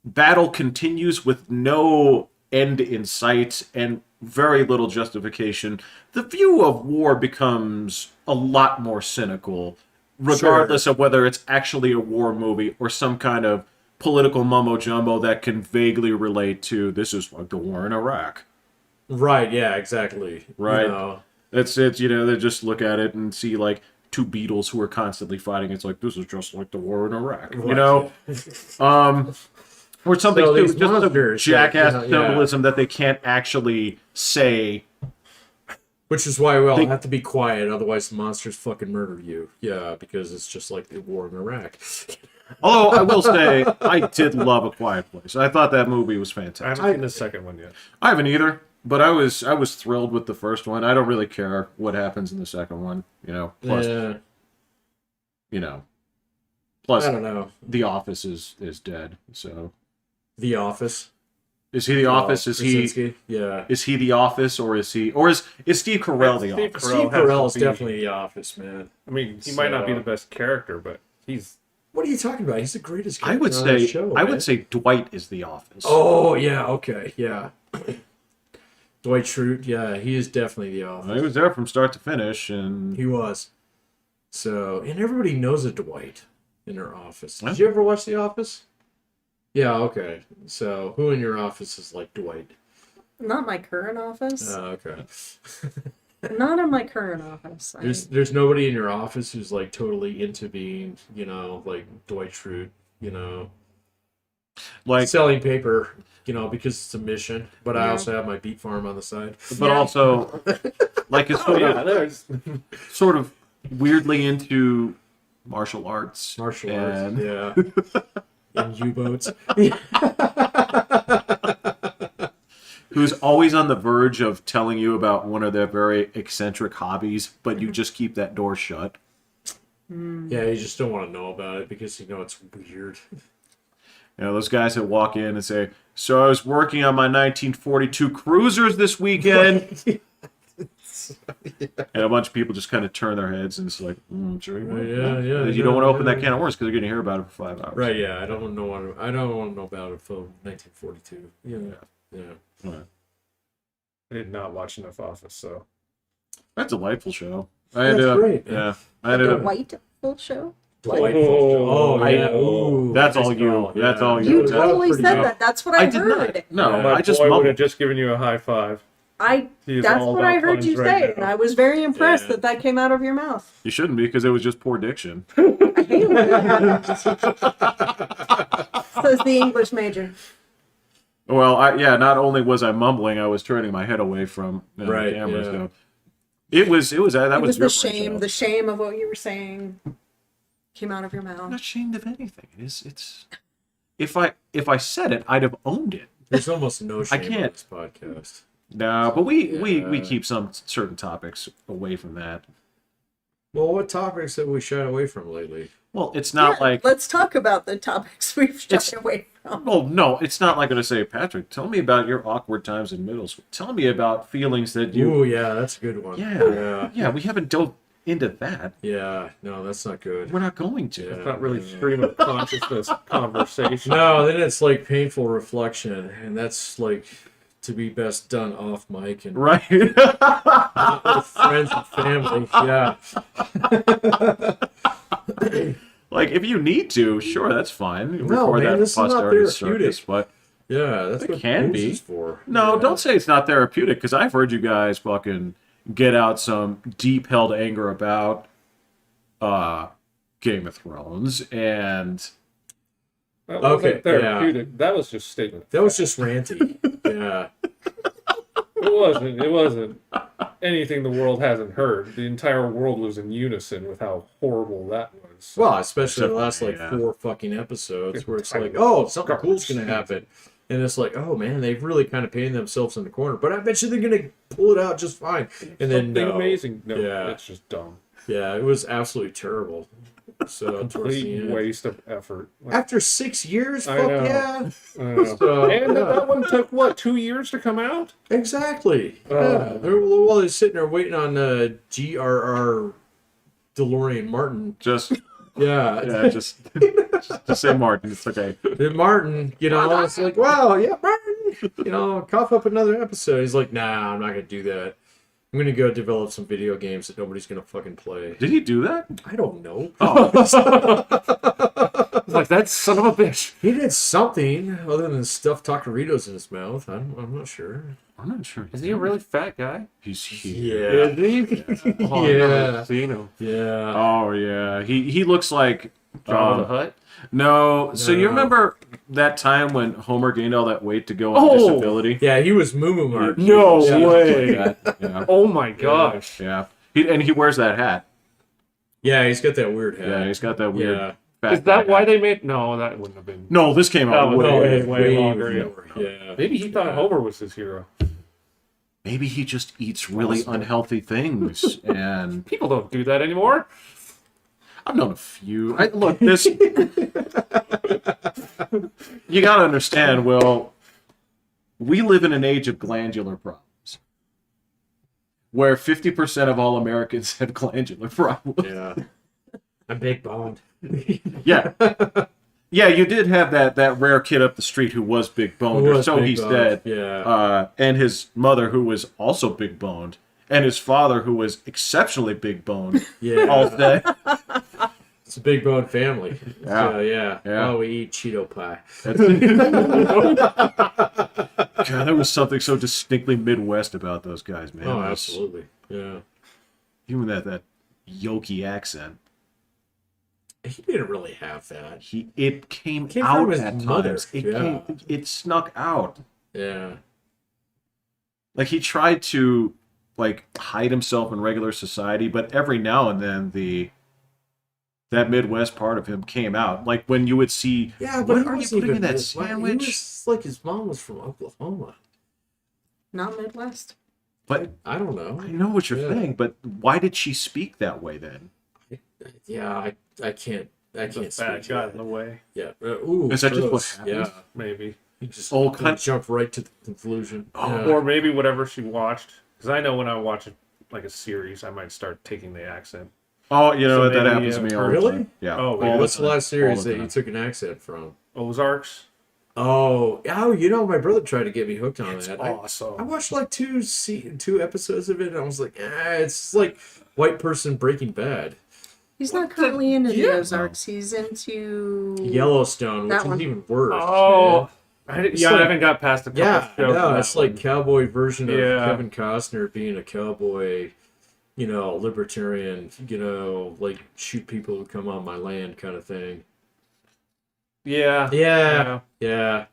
battle continues with no end in sight and very little justification, the view of war becomes a lot more cynical, regardless of whether it's actually a war movie or some kind of political mumbo jumbo that can vaguely relate to this is like the war in Iraq. Right. Yeah. Exactly. Right. It's they just look at it and see like two Beatles who are constantly fighting. It's like this is just like the war in Iraq, Right. or something So too, these just some monsters, jackass yeah. symbolism that they can't actually say. Which is why we all They- have to be quiet, otherwise the monsters fucking murder you. Yeah, because it's just like the war in Iraq. Although I will say, I did love A Quiet Place. I thought that movie was I fantastic. haven't seen the second one yet. I haven't either, but I was thrilled with the first one. I don't really care what happens in the second one, Plus, Yeah, plus I don't know. The Office is dead. So The Office. is he The Office? Is he Krasinski? Yeah. is he The Office, or is Steve Carell The Steve Office? Carell Steve has to Carell is be- definitely The Office, man. I mean, he might not be So- the best character, but he's What are you talking about? He's the greatest I character would on the say show, I man. would say Dwight is The Office. Oh, yeah, okay, yeah. Dwight Schrute, yeah, he is definitely The Office. He was there from start to finish, and He was. So, and everybody knows a Dwight in their office. Huh? Did you ever watch The Office? Yeah, okay. So, who in your office is like Dwight? Not my current office. Okay. Not in my current office. There's nobody in your office who's like totally into being, like Dwight Schrute, like, selling paper, because it's a mission. But I Yeah. also have my beet farm on the side. but Yeah. also like it's oh yeah, there's sort of weirdly into martial arts. Martial and- arts, yeah. And U-boats. Who's always on the verge of telling you about one of their very eccentric hobbies, but you just keep that door shut. Yeah, you just don't want to know about it because it's weird. Those guys that walk in and say, "So I was working on my 1942 cruisers this weekend," and a bunch of people just kind of turn their heads and it's like, sure you will." Yeah. You don't want to open that can of worms because they're going to hear about it for 5 hours. Right, yeah. I don't want to know about it for 1942. Yeah. Right. I did not watch enough Office, so That's a delightful show. That's great, man. Yeah. I the ended up. white full show. Dwight. Oh, Oh, yeah. Ooh, That's nice all you. call, That's yeah. all You That's totally pretty said good. that. That's what I, did heard. not. No, my I just boy would mumbled. have just given you a high five. He's That's all what I about heard you puns right say, now. and I was very impressed Yeah. that came out of your mouth. You shouldn't be because it was just poor diction. I hate when that happens. Says the English major. Well, not only was I mumbling, I was turning my head away from Right, the camera. yeah. So it was that It was was the your shame. The shame of what you were saying came out of your I'm not mouth. ashamed of anything. It's if I said it, I'd have owned it. There's almost no shame can't. on this podcast. No, but we Yeah. keep some certain topics away from that. Well, what topics have we shied away from lately? Well, it's not Yeah, like let's talk about the topics we've It's- shied away from. well, no, it's not like going to say, Patrick, tell me about your awkward times in middle school. Tell me about feelings that you. Ooh, yeah, that's a good one. Yeah. We haven't dove into that. Yeah, no, that's not good. We're not going to. Yeah. It's not really stream of consciousness conversation. No, then it's like painful reflection, and that's like to be best done off mic and Right. not with friends and family. Yeah. Like, if you need to, sure, that's fine. You No, record man, that this is not posterity therapeutic. circus, but Yeah, that's It what can booze be. is for. no, Yeah. don't say it's not therapeutic, because I've heard you guys fucking get out some deep-held anger about Game of Thrones, and That wasn't Okay, therapeutic. That was just statement. That was just ranty. Yeah. It wasn't anything the world hasn't heard. The entire world was in unison with how horrible that was. Well, especially the Except last for me, like yeah. 4 fucking episodes where it's I like, know. oh, something Garbage. cool's gonna happen. And it's like, oh man, they've really kind of painted themselves in the corner. But I bet you they're gonna pull it out just fine. And then Something no. amazing. No, Yeah. it's just dumb. Yeah, it was absolutely terrible. So towards the Complete end. waste of effort. Like, After 6 years, I fuck know. yeah. I know. So, And yeah. that one took what, 2 years to come out? Exactly. Oh. Yeah. While they're sitting there waiting on GRR DeLorean Martin. just Yeah. just say Martin. It's okay. Then Martin, it's like, wow, yeah, Martin, cough up another episode. He's like, nah, I'm not gonna do that. I'm gonna go develop some video games that nobody's gonna fucking play. Did he do that? I don't know. Like, that son of a bitch. He did something other than stuff Taqueritos in his mouth. I'm not sure. I'm not sure. Is he a really fat guy? He's huge. Yeah. Is he? Oh, Yeah. I've never seen him. Yeah. Oh yeah. He looks like Jabba the Hutt? No. So you No. remember that time when Homer gained all that weight to go on Oh! disability? Yeah, he was Moo Moo Mark. No Yeah. way. Like that. Yeah. Oh my gosh. Yeah. And he wears that hat. Yeah, he's got that weird hat. Yeah, he's got that weird. Yeah. fat Is that guy why hat. they made? No, that wouldn't have been. No, this came out That was way. way longer, yeah. before, yeah. Maybe he thought Homer was his hero. Maybe he just eats really unhealthy things, and People don't do that anymore. I've known a few. Look, this. You gotta understand, Will. We live in an age of glandular problems, where 50% of all Americans have glandular problems. Yeah. I'm big boned. Yeah. Yeah, you did have that rare kid up the street who was big boned, or so he said. Yeah. And his mother, who was also big boned, and his father, who was exceptionally big boned, Yeah. all day. It's a big bone family. Yeah. So, yeah. Yeah. Oh, we eat Cheeto pie. God, there was something so distinctly Midwest about those guys, man. Oh, It was- absolutely. Yeah. Even that yokey accent. He didn't really have that. It came Came out from his at mother, times. yeah. It snuck out. Yeah. Like, he tried to hide himself in regular society, but every now and then that Midwest part of him came out. Like when you would see, Yeah, but what he are you wasn't putting in even that Midwest. sandwich? He was like his mom was from Oklahoma. Not Midwest. But I don't know. I know what you're Yeah. saying, but why did she speak that way then? Yeah, I can't. I The can't fat speak got to in that. the way, Yeah. Ooh, Is that just what gross. happened? Yeah. maybe. He just Oh, kind- jumped right to the conclusion. Oh, Yeah. Or maybe whatever she watched. Because I know when I watch a series, I might start taking the accent. Oh, you know So what? That maybe, happens to me all the really? time. Yeah. Oh, all yeah. the What's the time. last series All the that you time. took an accent from? Ozarks. Oh, my brother tried to get me hooked on that. I Awesome. watched like two episodes of it, and I was like, it's like white person Breaking Bad. He's not currently into the Yeah. Ozarks. He's into Yellowstone, which That is one. even worse. Oh, man. It's I like- haven't got past a couple Yeah, shows. on that it's like one. cowboy version of Yeah. Kevin Costner being a cowboy, libertarian, like shoot people who come on my land kind of thing. Yeah. Yeah.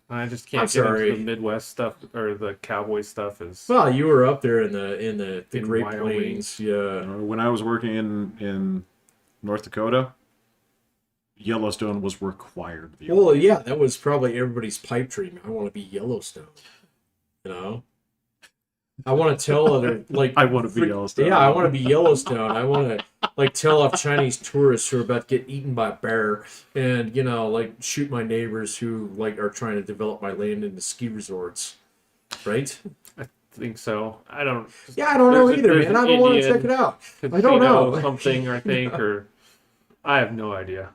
I just I'm can't get sorry. into the Midwest stuff or the cowboy stuff. Well, you were up there in the In Great Wyoming. Plains. Yeah. When I was working in North Dakota, Yellowstone was required. to be Well, yeah, that was probably everybody's pipe dream. I want to be Yellowstone. I want to tell other I want to be Yellowstone. Yeah, I want to be Yellowstone. I want to tell off Chinese tourists who are about to get eaten by a bear, and shoot my neighbors who are trying to develop my land into ski resorts. Right? I think so. I don't. Yeah, I don't know There's a- either, there's man. an I don't want to Indian check it out. I don't casino know. something. I think, or I have no idea.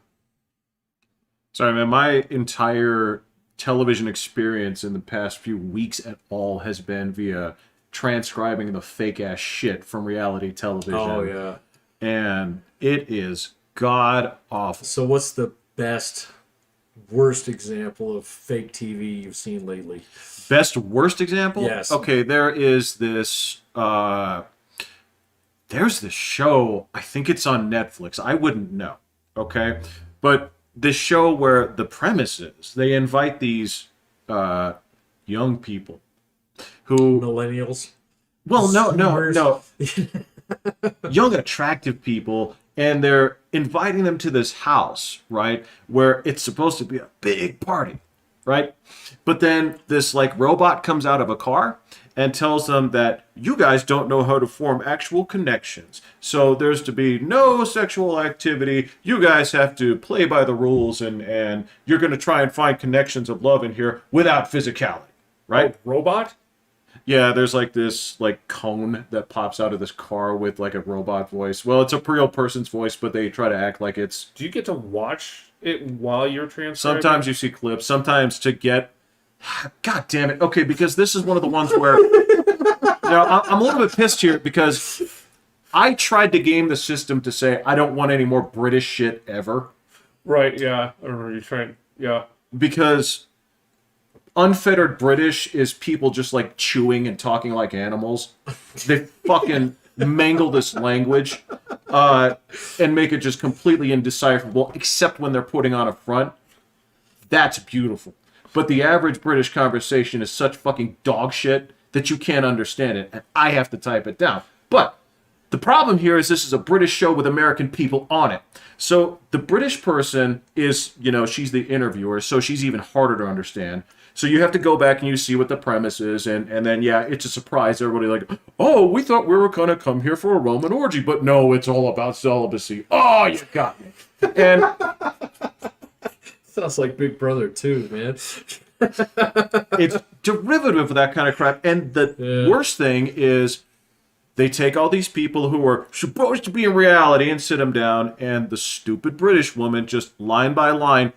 Sorry, man. My entire television experience in the past few weeks at all has been via transcribing the fake ass shit from reality television. Oh yeah. And it is god awful. So what's the best, worst example of fake TV you've seen lately? Best worst example? Yes. Okay, there is this there's this show, I think it's on Netflix. I wouldn't know. Okay? But this show where the premise is they invite these young people who Millennials. well no Zoomers. young attractive people, and they're inviting them to this house, right, where it's supposed to be a big party, right? But then this like robot comes out of a car and tells them that you guys don't know how to form actual connections, so there's to be no sexual activity. You guys have to play by the rules, and you're going to try and find connections of love in here without physicality, right? Robot? Yeah, there's like this like cone that pops out of this car with like a robot voice. Well, it's a real person's voice, but they try to act like it's. Do you get to watch it while you're transcribing? Sometimes you see clips. Sometimes to get. God damn it. Okay, because this is one of the ones where. I'm a little bit pissed here because I tried to game the system to say I don't want any more British shit ever. Right, yeah. I remember you trying. Yeah. Because unfettered British is people just like chewing and talking like animals. They fucking mangle this language and make it just completely indecipherable, except when they're putting on a front. That's beautiful. But the average British conversation is such fucking dog shit that you can't understand it, and I have to type it down. But the problem here is this is a British show with American people on it. So the British person is, she's the interviewer, so she's even harder to understand. So you have to go back and you see what the premise is, and then, yeah, it's a surprise. Everybody like, oh, we thought we were going to come here for a Roman orgy, but no, it's all about celibacy. Oh, you got me. And Sounds like Big Brother too, man. it's derivative of that kind of crap. And the worst thing is they take all these people who are supposed to be in reality and sit them down, and the stupid British woman just line by line,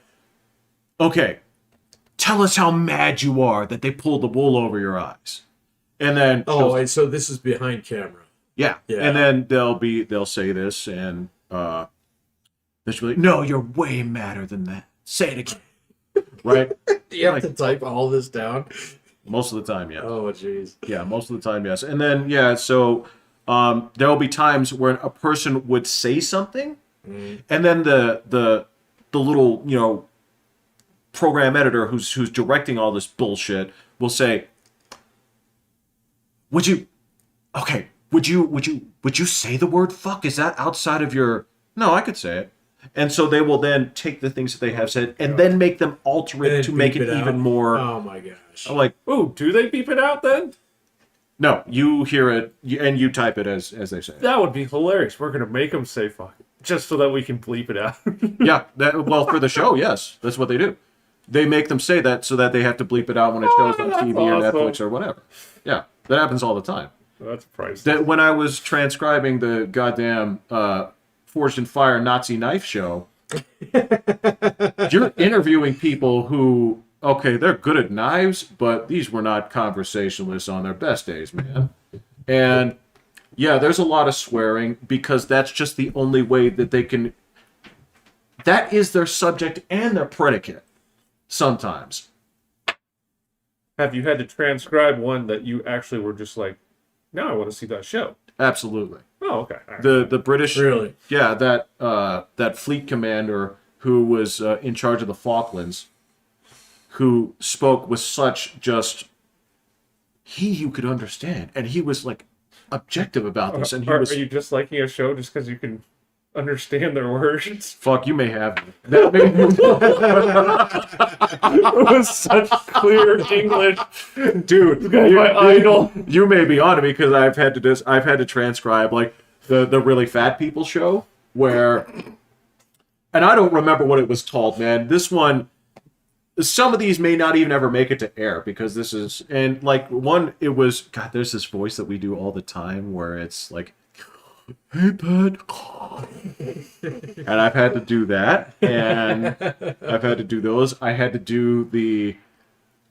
okay, tell us how mad you are that they pulled the wool over your eyes. And then and so this is behind camera. yeah. And then they'll say this, and they'll be like, no, you're way madder than that. Say it again. Right? Do you have to type all this down? Most of the time, yeah. Oh, jeez. Yeah, most of the time, yes. And then, so there will be times where a person would say something, and then the little, program editor who's directing all this bullshit will say, would you say the word fuck? Is that outside of your... No, I could say it. And so they will then take the things that they have said and then make them alter it to make it even more... Oh, my gosh. I'm like, oh, do they beep it out then? no, you hear it and you type it as they say it. That would be hilarious. We're going to make them say fuck. Just so that we can bleep it out. Yeah, for the show, yes. That's what they do. They make them say that so that they have to bleep it out when it shows on that's TV or awesome. Netflix or whatever. Yeah, that happens all the time. That's priceless. That when I was transcribing the goddamn Forged in Fire Nazi knife show, you're interviewing people who, okay, they're good at knives, but these were not conversationalists on their best days, man. And yeah, there's a lot of swearing because that's just the only way that they can... That is their subject and their predicate. Sometimes. Have you had to transcribe one that you actually were just like, now I want to see that show? Absolutely. Oh, okay. All right. The British... Really? Yeah, that fleet commander who was in charge of the Falklands, who spoke with such just... you could understand. And he was like objective about this. And he Are was... you just liking a show just because you can understand their words? Fuck, you may have me. That may It was such clear English. Dude, This guy's my idol. You may be on it because I've had to transcribe like the really fat people show where, and I don't remember what it was called, man. This one, some of these may not even ever make it to air because this is, and like one, it was, God, there's this voice that we do all the time where it's like, hey, Pat. And I've had to do that, and I've had to do those. I had to do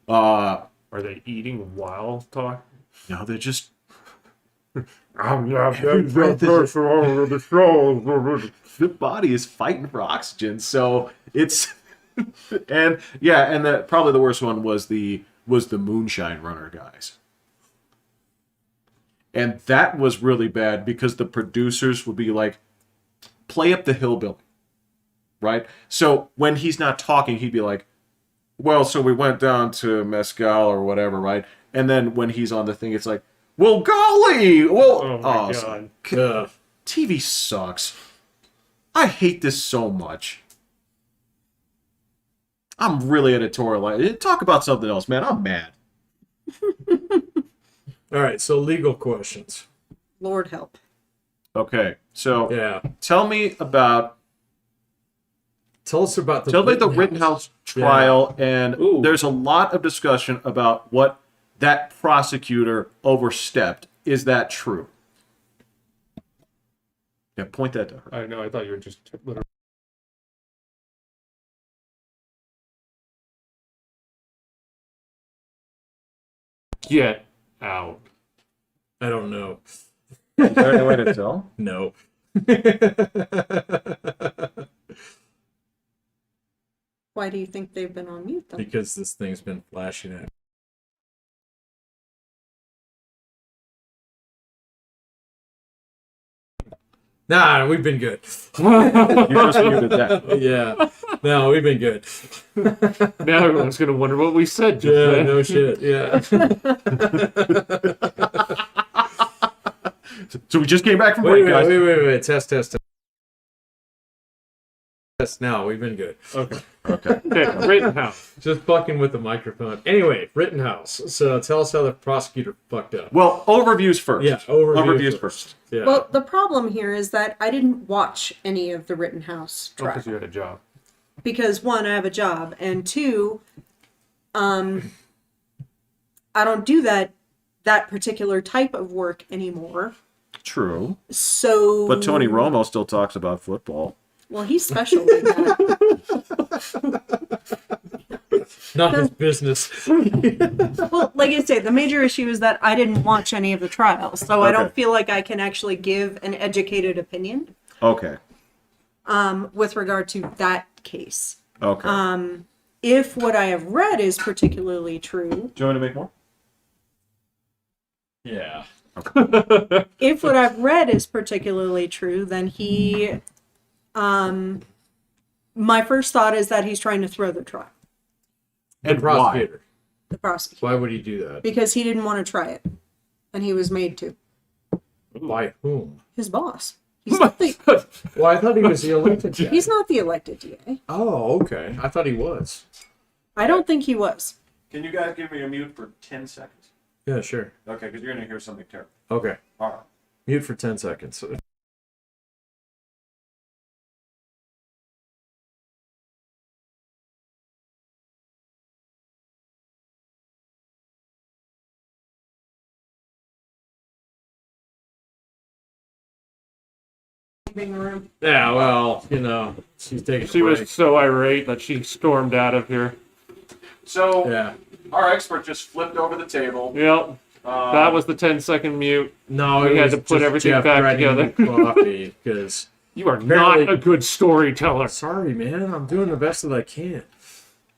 Uh, Are they eating while talking? no, they're just Every breath is the body is fighting for oxygen, so it's and yeah, and probably the worst one was the moonshine runner guys. And that was really bad because the producers would be like, play up the hillbilly, right? So when he's not talking, he'd be like, well, so we went down to Mescal or whatever, right? And then when he's on the thing, it's like, well, golly! Well, Oh my it's god. like, Ugh. TV sucks. I hate this so much. I'm really editorial. Talk about something else, man. I'm mad. All right, so legal questions. Lord help. Okay, so Yeah. tell me about Tell us about the Rittenhouse trial, and Ooh. there's a lot of discussion about what that prosecutor overstepped. Is that true? Yeah, point that to her. I know. I thought you were just literally. Get out. I don't know. Is there any way to tell? No. Why do you think they've been on mute though? Because this thing's been flashing at me. Nah, we've been good. You just muted that. Yeah. No, we've been good. Now everyone's gonna wonder what we said. Just Yeah, then. no shit. Yeah. So we just came back from Wait, break, guys. wait. Test. No, we've been good. Okay. Okay. Okay. Rittenhouse. Just fucking with the microphone. Anyway, Rittenhouse. So tell us how the prosecutor fucked up. Well, overviews first. Yeah, overview Overviews first. Yeah. Well, the problem here is that I didn't watch any of the Rittenhouse trial. Because you had a job. Because one, I have a job, and two, I don't do that particular type of work anymore. True. So, But Tony Romo still talks about football. well, he's special like that. Not his business. Well, like I say, the major issue is that I didn't watch any of the trials, so I don't Okay. feel like I can actually give an educated opinion Okay. with regard to that case. Okay. If what I have read is particularly true, Do you want to make more? Yeah. if what I've read is particularly true, then he, my first thought is that he's trying to throw the trial, And The prosecutor. the prosecutor, Why would he do that? because he didn't want to try it, and he was made to. By whom?Is boss. He's not the, Well, I thought he was the elected guy. he's not the elected DA. Oh, okay. I thought he was. I don't think he was. Can you guys give me a mute for 10 seconds? Yeah, sure. Okay, because you're going to hear something terrible. Okay. All right. Mute for 10 seconds. Yeah, well, you know, she's taking She a break. was so irate that she stormed out of here. So, Yeah. our expert just flipped over the table. Yep. That was the 10-second mute. No, We it had was to put just everything Jeff back dragging together. me coffee because You are Apparently- not a good storyteller. sorry, man, I'm doing the best that I can.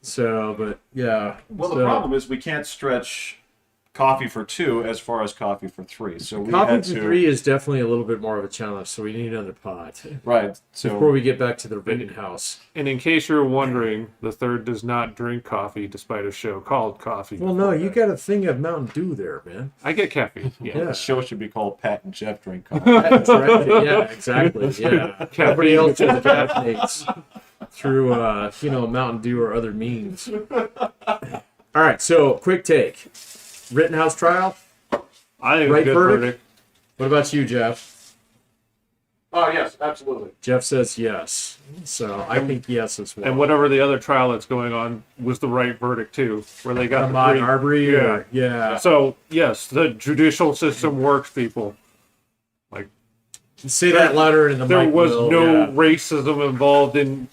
So, but yeah. Well, so, the problem is we can't stretch coffee for 2 as far as coffee for 3. So we Coffee had for to 3 is definitely a little bit more of a challenge, so we need another pot right. before So we get back to the Rittenhouse. And in case you're wondering, the third does not drink coffee despite a show called Coffee. Well, no, Before you Bed. got a thing of Mountain Dew there, man. I get caffeine. Yeah. Yeah. the show should be called Pat and Jeff Drink Coffee. That's right. Yeah, exactly. Yeah. Everybody else just caffeinates through, Mountain Dew or other means. All right, so quick take. Rittenhouse trial. I think Right a good verdict? verdict. What about you, Jeff? Oh, yes, absolutely. Jeff says yes. So I think yes as well. And whatever the other trial that's going on was the right verdict too, where they got the Ahmaud three- Arbery? Yeah. Or, yeah. So yes, the judicial system works, people. Like Say that louder in the there mic. was Will, no yeah. racism involved in.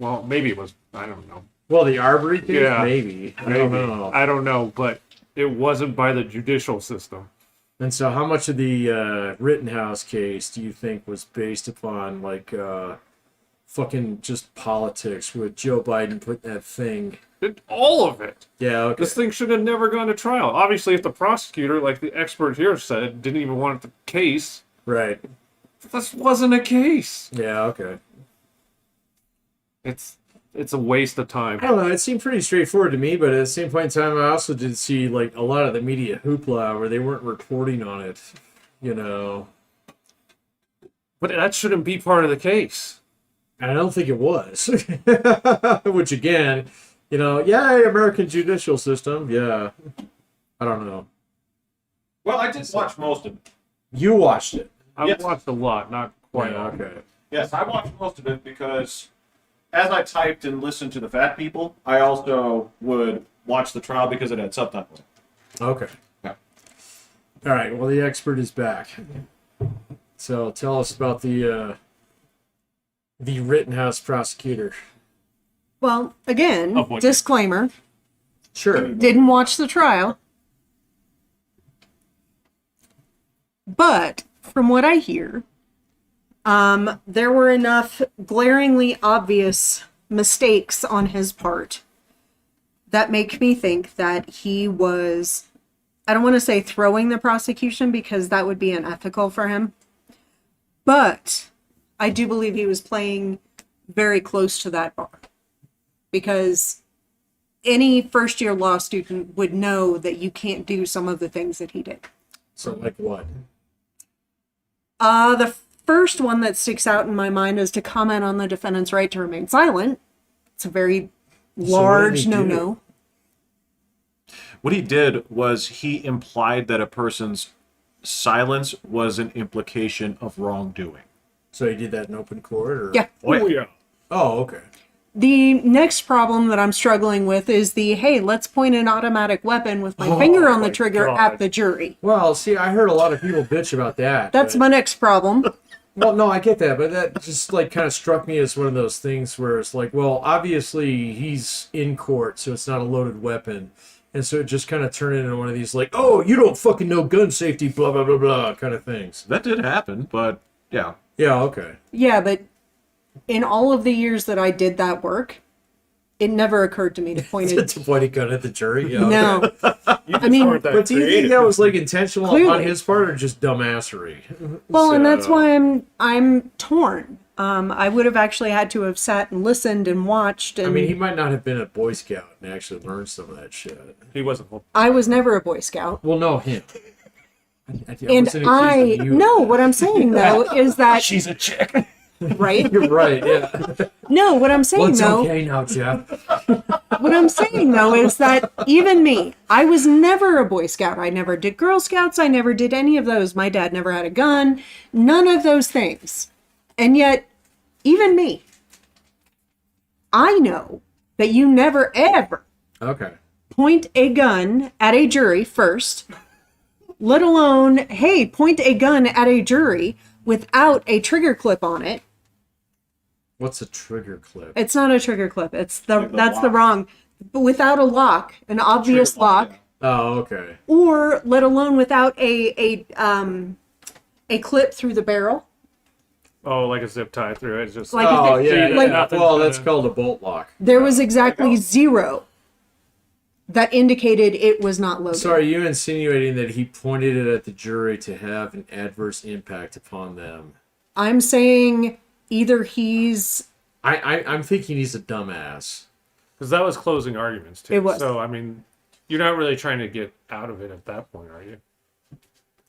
Well, maybe it was. I don't know. Well, the Arbery case, Yeah, maybe. I don't know. I don't know, but it wasn't by the judicial system. And so, how much of the Rittenhouse case do you think was based upon like fucking just politics with Joe Biden putting that thing? All of it. Yeah, okay. This thing should have never gone to trial. Obviously, if the prosecutor, like the expert here said, didn't even want the case, Right. this wasn't a case. Yeah, okay. It's a waste of time. I don't know. It seemed pretty straightforward to me, but at the same point in time, I also did see like a lot of the media hoopla where they weren't reporting on it. You know, But that shouldn't be part of the case. and I don't think it was. Which again, you know, yay, American judicial system. Yeah, I don't know. Well, I did watch most of it. You watched it. I've Yes. watched a lot, not quite Yeah, all. okay. Yes, I watched most of it because as I typed and listened to the fat people, I also would watch the trial because it had subtitles. Okay. Yeah. All right. Well, the expert is back. So tell us about the Rittenhouse prosecutor. Well, again, Of what? disclaimer, Sure. didn't watch the trial. But from what I hear, there were enough glaringly obvious mistakes on his part that make me think that he was, I don't want to say throwing the prosecution because that would be unethical for him. But I do believe he was playing very close to that bar. Because any first year law student would know that you can't do some of the things that he did. So like what? The first one that sticks out in my mind is to comment on the defendant's right to remain silent. It's a very large he do? no-no. What he did was he implied that a person's silence was an implication of wrongdoing. So he did that in open court, or? Yeah. Oh, yeah. Oh, okay. The next problem that I'm struggling with is the, hey, let's point an automatic weapon with my finger on the my trigger God. at the jury. Well, see, I heard a lot of people bitch about that. That's but- my next problem. Well, no, I get that, but that just like kind of struck me as one of those things where it's like, well, obviously he's in court, so it's not a loaded weapon. And so it just kind of turned into one of these like, oh, you don't fucking know gun safety, blah, blah, blah, blah, kind of things. That did happen, but yeah. Yeah, okay. Yeah, but in all of the years that I did that work, it never occurred to me to point it. To point a gun at the jury? Yeah, okay. No. You I mean, aren't that But do you think creative. that was like intentional on Clearly. his part or just dumbassery? Well, and that's So- why I'm torn. I would have actually had to have sat and listened and watched. And I mean, he might not have been a Boy Scout and actually learned some of that shit. He wasn't. I was never a Boy Scout. Well, no, him. And I no, what I'm saying though is that She's a chick. right? You're right, yeah. No, what I'm saying Well, it's though, okay now, Jeff. what I'm saying though is that even me, I was never a Boy Scout. I never did Girl Scouts. I never did any of those. My dad never had a gun. None of those things. And yet, even me, I know that you never ever Okay. point a gun at a jury first, let alone, hey, point a gun at a jury without a trigger clip on it. What's a trigger clip? It's not a trigger clip. It's the Like the that's the lock. wrong. But without a lock, an obvious Trigger lock, lock, Oh, okay. or let alone without a clip through the barrel. Oh, like a zip tie through it. It's just Like- Oh, yeah. like- Well, that's called a bolt lock. There was exactly zero that indicated it was not loaded. So are you insinuating that he pointed it at the jury to have an adverse impact upon them? I'm saying either he's I'm thinking he's a dumbass. because that was closing arguments too. It was. So I mean, you're not really trying to get out of it at that point, are you?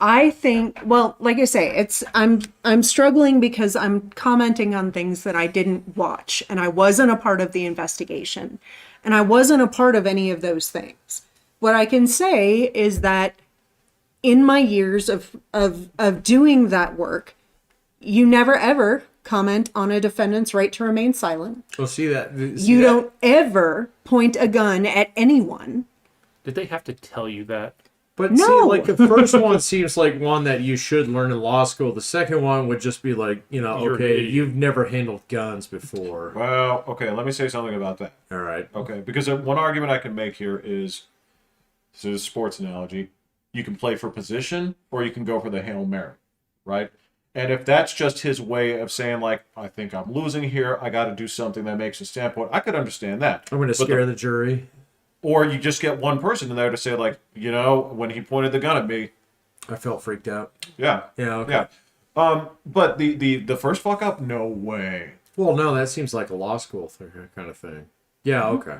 I think, well, like I say, it's I'm struggling because I'm commenting on things that I didn't watch and I wasn't a part of the investigation and I wasn't a part of any of those things. What I can say is that in my years of doing that work, you never ever comment on a defendant's right to remain silent. Well, see that? You don't ever point a gun at anyone. Did they have to tell you that? But No. see, like the first one seems like one that you should learn in law school. The second one would just be like, You're an okay, idiot. you've never handled guns before. Well, okay, let me say something about that. All right. Okay, because one argument I can make here is, this is a sports analogy, you can play for position or you can go for the Hail Mary, right? And if that's just his way of saying, like, I think I'm losing here, I got to do something that makes a standpoint, I could understand that. I'm going to But scare the jury. Or you just get one person in there to say, like, when he pointed the gun at me, I felt freaked out. yeah, Yeah, okay. yeah. But the first fuck up, no way. Well, no, that seems like a law school kind of thing. Yeah, okay.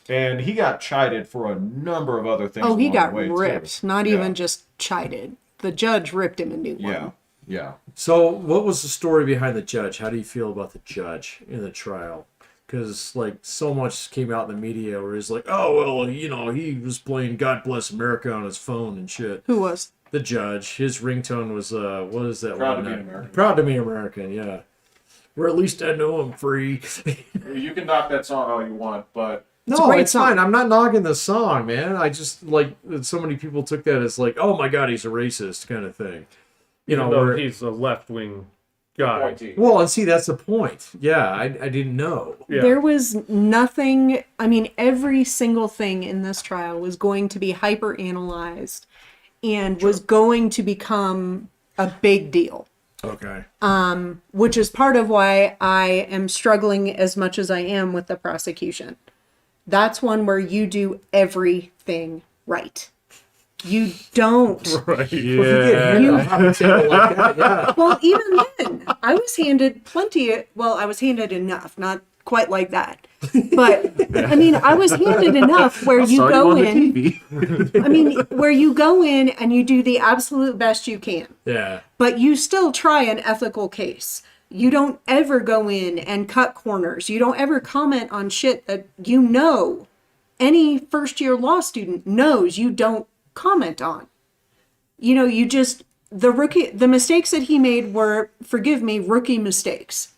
And he got chided for a number of other things. Oh, he along got the way, ripped. too. Not Yeah. even just chided. The judge ripped him a new one. Yeah, yeah. So, what was the story behind the judge? How do you feel about the judge in the trial? Because, like, so much came out in the media where he's like, oh, well, he was playing God Bless America on his phone and shit. Who was? The judge. His ringtone was, what is that Proud one? to be American. Proud to be American, yeah. Or at least I know I'm free. You can knock that song all you want, but It's a No, great it's song. fine. I'm not knocking the song, man. I just, like, so many people took that as, like, oh my God, he's a racist kind of thing. Even though where, he's a left wing guy. well, and see, that's the point. Yeah, I didn't know. Yeah. There was nothing, I mean, every single thing in this trial was going to be hyper analyzed and was going to become a big deal, Okay. which is part of why I am struggling as much as I am with the prosecution. That's one where you do everything right. You don't. Right. Yeah. You- Like that, yeah. Well, even then, I was handed I was handed enough, not quite like that. But, I mean, I was handed enough where you go in, I mean, where you go in and you do the absolute best you can. Yeah. But you still try an ethical case. You don't ever go in and cut corners. You don't ever comment on shit that any first year law student knows you don't comment on. You just, the mistakes that he made were, forgive me, rookie mistakes.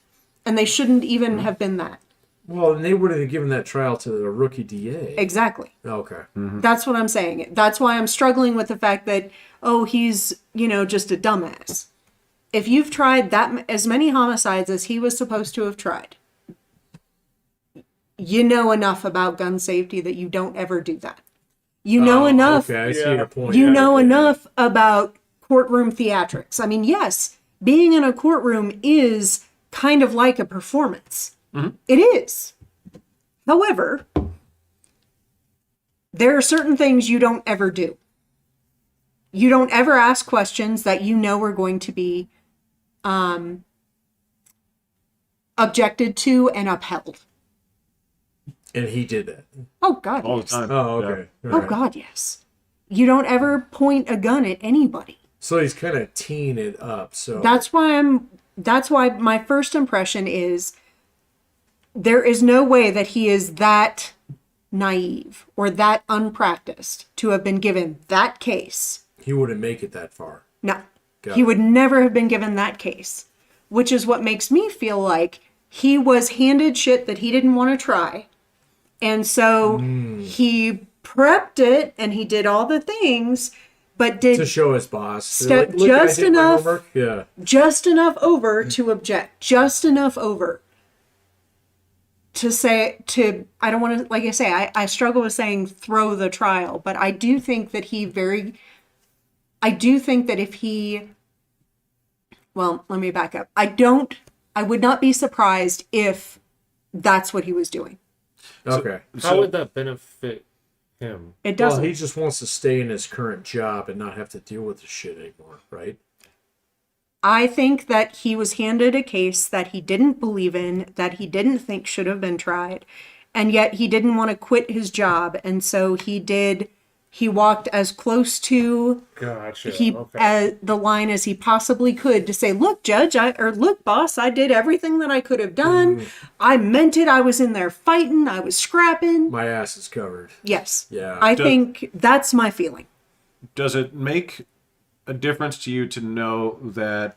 And they shouldn't even have been that. Well, and they would have given that trial to the rookie DA. Exactly. Okay. That's what I'm saying. That's why I'm struggling with the fact that, he's, just a dumbass. If you've tried as many homicides as he was supposed to have tried, you know enough about gun safety that you don't ever do that. You know enough. Okay, I see Yeah. your point. You Yeah, know okay. enough about courtroom theatrics. I mean, yes, being in a courtroom is kind of like a performance. It is. However, there are certain things you don't ever do. You don't ever ask questions that you know are going to be objected to and upheld. And he did that. Oh, God, all the yes. time. Oh, okay. Oh, Alright. God, yes. You don't ever point a gun at anybody. So he's kind of teeing it up. So That's why my first impression is there is no way that he is that naive or that unpracticed to have been given that case. he wouldn't make it that far. No, Got he it. would never have been given that case, which is what makes me feel like he was handed shit that he didn't want to try. And so he prepped it and he did all the things, but To did show his boss. Step Look, I just did my enough. homework. Yeah. just enough over to object, just enough over to say, I don't want to, like I say, I struggle with saying throw the trial, but I do think that if he, well, let me back up. I would not be surprised if that's what he was doing. Okay. How would that benefit him? It Well, doesn't. he just wants to stay in his current job and not have to deal with the shit anymore, right? I think that he was handed a case that he didn't believe in, that he didn't think should have been tried, and yet he didn't want to quit his job, and so he walked as close to Gotcha. the line as he possibly could to say, look, judge, look, boss, I did everything that I could have done. I meant it. I was in there fighting. I was scrapping. My ass is covered. Yes. Yeah. I think that's my feeling. Does it make a difference to you to know that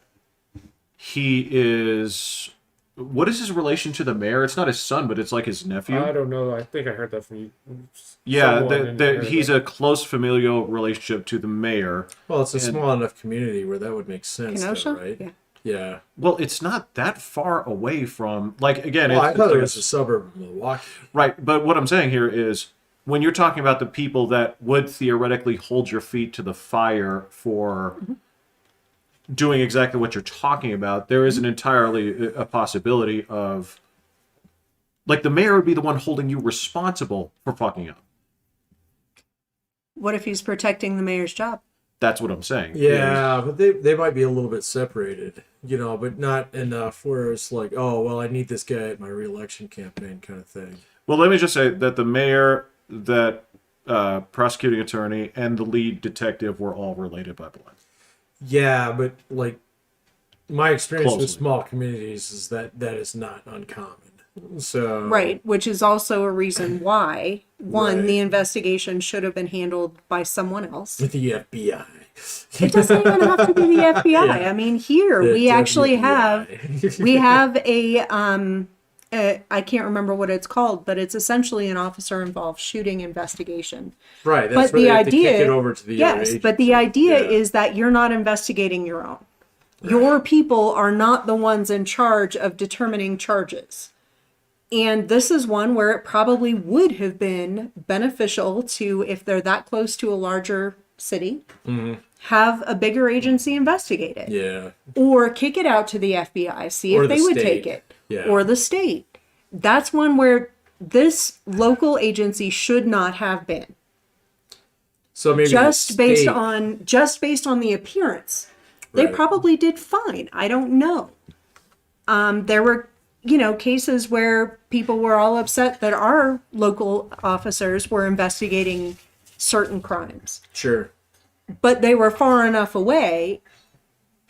he is what is his relation to the mayor? It's not his son, but it's like his nephew. I don't know. I think I heard that from you. Yeah, Someone in there he's that- a close familial relationship to the mayor. Well, it's a And- small enough community where that would make sense, though, Kenosha? right? Yeah. Yeah. Well, it's not that far away from, like, again, Well, I it's thought like it was a suburb of Milwaukee. right. But what I'm saying here is, when you're talking about the people that would theoretically hold your feet to the fire for doing exactly what you're talking about, there is an entirely a possibility of, like, the mayor would be the one holding you responsible for fucking up. What if he's protecting the mayor's job? That's what I'm saying. Yeah, but they might be a little bit separated, but not enough where it's like, oh, well, I need this guy at my re-election campaign kind of thing. Well, let me just say that the mayor, that prosecuting attorney, and the lead detective were all related by blood. Yeah, but like my experience with Closely. small communities is that is not uncommon. So Right, which is also a reason why, one, Right. the investigation should have been handled by someone else. with the FBI. It doesn't even have to be the FBI. Yeah. I mean, here The we actually have WBI. I can't remember what it's called, but it's essentially an officer involved shooting investigation. Right, that's But where the they have to idea, kick it over to the other yes, but the agency. idea Yeah. is that you're not investigating your own. Your people are not the ones in charge of determining charges. And this is one where it probably would have been beneficial to, if they're that close to a larger city, have a bigger agency investigate it. Yeah. Or kick it out to the FBI, see Or if the they would state. take it. Yeah. Or the state. That's one where this local agency should not have been. So maybe the Just based state- on the appearance. They Right. probably did fine. I don't know. There were, cases where people were all upset that our local officers were investigating certain crimes. Sure. But they were far enough away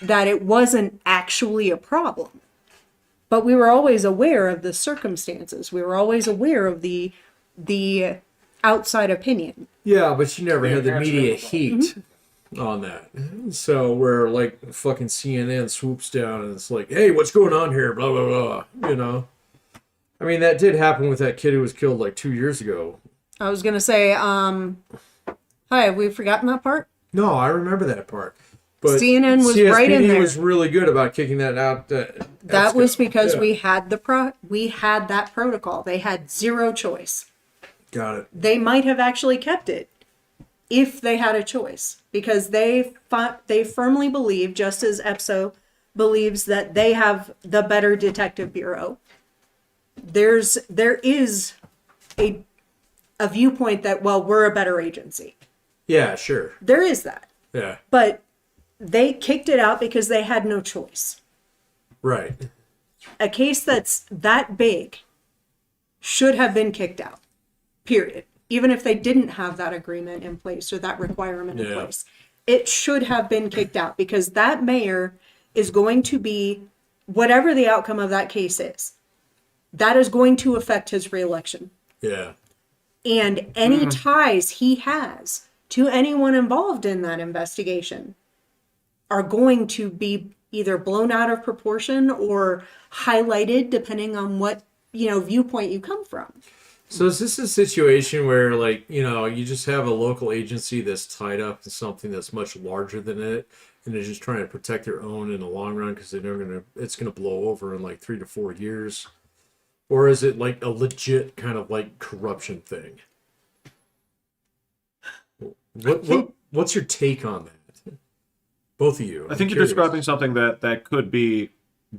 that it wasn't actually a problem. But we were always aware of the circumstances. We were always aware of the outside opinion. Yeah, but you never Yeah, had the that's media real. heat on that. So where like fucking CNN swoops down and it's like, hey, what's going on here? Blah blah blah. I mean, that did happen with that kid who was killed like 2 years ago. I was gonna say, hi, have we forgotten that part? No, I remember that part. But CNN was right in CSPD there. was really good about kicking that out. That was because yeah. we had that protocol. They had zero choice. Got it. They might have actually kept it if they had a choice, because they firmly believe, just as EPSO believes that they have the better detective bureau. There is a viewpoint that, well, we're a better agency. Yeah, sure. There is that, Yeah, but they kicked it out because they had no choice. right. A case that's that big should have been kicked out, period. Even if they didn't have that agreement in place or that requirement in Yeah. place, it should have been kicked out, because that mayor is going to be, whatever the outcome of that case is, that is going to affect his reelection. Yeah. And any ties he has to anyone involved in that investigation are going to be either blown out of proportion or highlighted, depending on what, viewpoint you come from. So is this a situation where, like, you just have a local agency that's tied up to something that's much larger than it, and they're just trying to protect their own in the long run because it's gonna blow over in like 3 to 4 years, or is it like a legit kind of like corruption thing? What's your take on that? Both of you. I think I'm you're curious. describing something that could be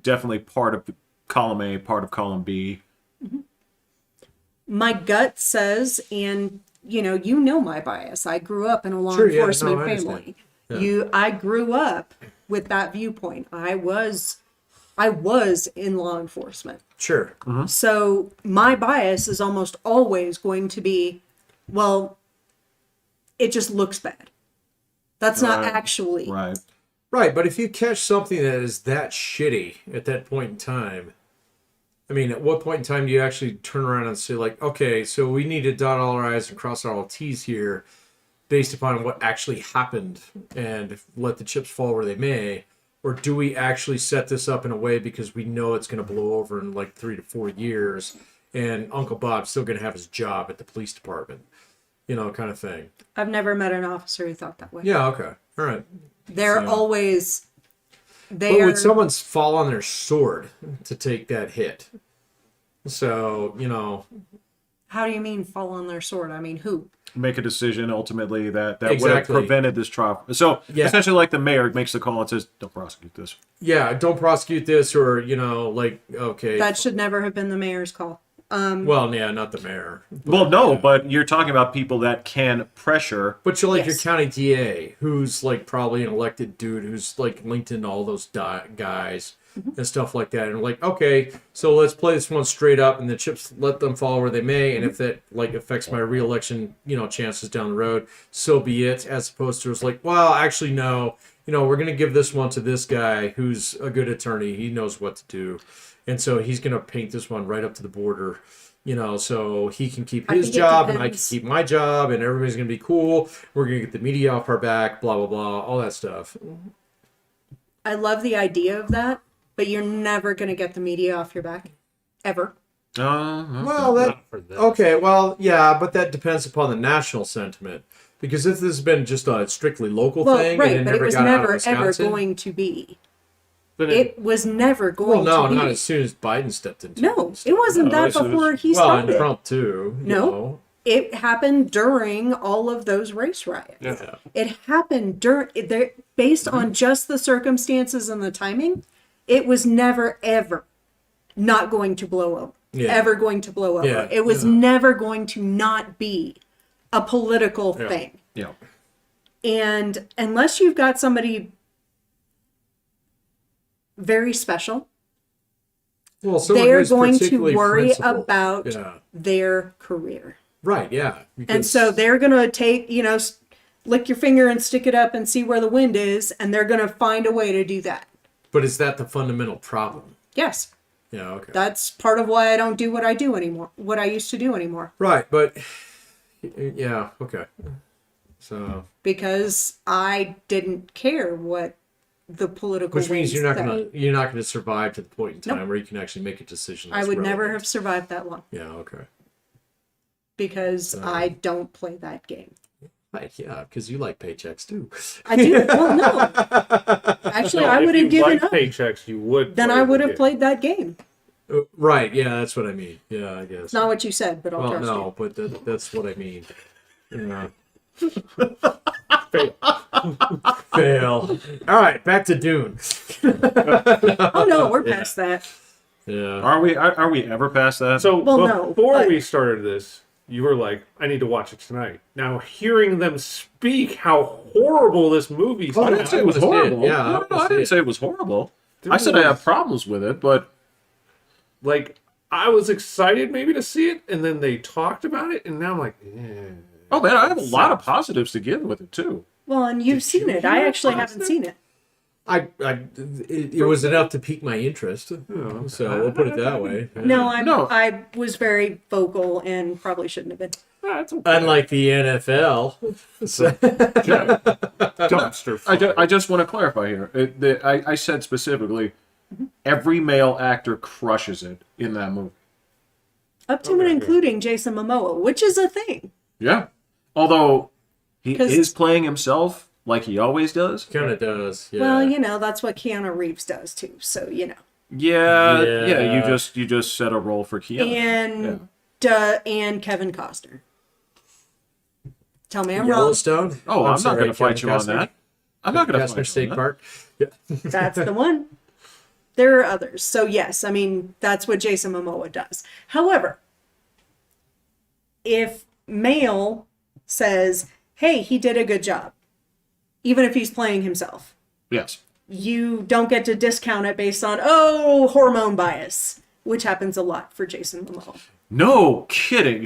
definitely part of column A, part of column B. My gut says, and you know my bias. I grew up in a law Sure, yeah, no, enforcement I understand. family. Yeah. I grew up with that viewpoint. I was in law enforcement. Sure. So my bias is almost always going to be, well, it just looks bad. That's not Right. actually. Right. Right, but if you catch something that is that shitty at that point in time, I mean, at what point in time do you actually turn around and say, like, okay, so we need to dot all our I's and cross all our T's here based upon what actually happened and let the chips fall where they may? or do we actually set this up in a way because we know it's going to blow over in like 3 to 4 years, and Uncle Bob's still going to have his job at the police department, kind of thing. I've never met an officer who thought that way. Yeah. Okay. All right. They're So- always. They But are. would someone fall on their sword to take that hit? So, How do you mean fall on their sword? I mean, who? Make a decision ultimately that would have Exactly. prevented this trial. So Yeah. essentially, like the mayor makes the call and says, "Don't prosecute this." yeah, don't prosecute this, or, okay. That should never have been the mayor's call. Well, yeah, not the mayor. Well, no, but you're talking about people that can pressure. But you're like Yes. your county DA, who's like probably an elected dude who's like linked into all those guys and stuff like that. And like, okay, so let's play this one straight up, and the chips let them fall where they may. And if that like affects my reelection, chances down the road, so be it. As opposed to it's like, well, actually, no, we're gonna give this one to this guy who's a good attorney. He knows what to do, and so he's gonna paint this one right up to the border. So he can keep I his think it job and I can depends. keep my job, and everybody's going to be cool. We're going to get the media off our back, blah, blah, blah, all that stuff. I love the idea of that, but you're never going to get the media off your back. Ever. Well, that, Not for this. okay, well, yeah, but that depends upon the national sentiment. Because if this has been just a strictly local Well, thing, right, and but it was got out of never, ever Wisconsin, going to be. Then It was never well, going no, to be. not as soon as Biden stepped into No, and it wasn't No, that this was- before he Well, and started. Trump, too. you No. know. It happened during all of those race riots. Yeah. It happened based on just the circumstances and the timing. It was never ever not going to blow over. Yeah. Ever going to blow over. Yeah, It was yeah. never going to not be a political Yeah. thing. Yeah. And unless you've got somebody very special, Well, someone they're who's going to particularly worry principled. about Yeah. their career. Right, yeah. And because- so they're going to take, lick your finger and stick it up and see where the wind is, and they're going to find a way to do that. But is that the fundamental problem? Yes, Yeah, okay. that's part of why I don't do what I do anymore, what I used to do anymore, Right, but yeah, okay. So, because I didn't care what the political which means winds said. you're not gonna survive to the point in time Nope. where you can actually make a decision. I that's would never relevant. have survived that long Yeah, okay. because I don't play that game. Right, yeah, because you like paychecks too. I do. Well, no. Actually, I if would you have given liked up. paychecks, you would. Then play I the would have game. played that game. Right, yeah, that's what I mean. Yeah, I guess. It's not what you said, but I'll Well, trust no, you. but that's what I mean. Yeah. Fail. Fail. All right, back to Dune. Oh no, we're past that. Yeah. Are we ever past that? So Well, no, before but- we started this, you were like, "I need to watch it tonight." Now, hearing them speak how horrible this movie I didn't say it was almost did. horrible. Yeah, I no, almost I didn't did. say it was horrible. There I said I was- have problems with it, but like I was excited maybe to see it, and then they talked about it, and now I'm like, oh man, I have a lot of positives to give with it too. Well, and you've seen you it. I hear actually about haven't it? seen it. It was enough to pique my interest. So we'll put it that way. No, No. I was very vocal and probably shouldn't have been. That's okay. Unlike the NFL. So, Dumpster fire. I just want to clarify here. I said specifically, every male actor crushes it in that movie. Up to and including Jason Momoa, which is a thing. Yeah. Although he 'Cause- is playing himself like he always does. kind of does. Yeah. Well, that's what Keanu Reeves does too. So, Yeah. Yeah. Yeah. You just set a role for Keanu. And Kevin Costner. Tell me I'm wrong. Yellowstone. Oh, I'm not sorry, going to fight Kevin you on Costner. that. I'm not going to Costner fight you State on that. Park. Yeah. That's the one. There are others. So, yes, that's what Jason Momoa does. However, if male says, hey, he did a good job, even if he's playing himself, Yes. you don't get to discount it based on, hormone bias, which happens a lot for Jason Momoa. No kidding.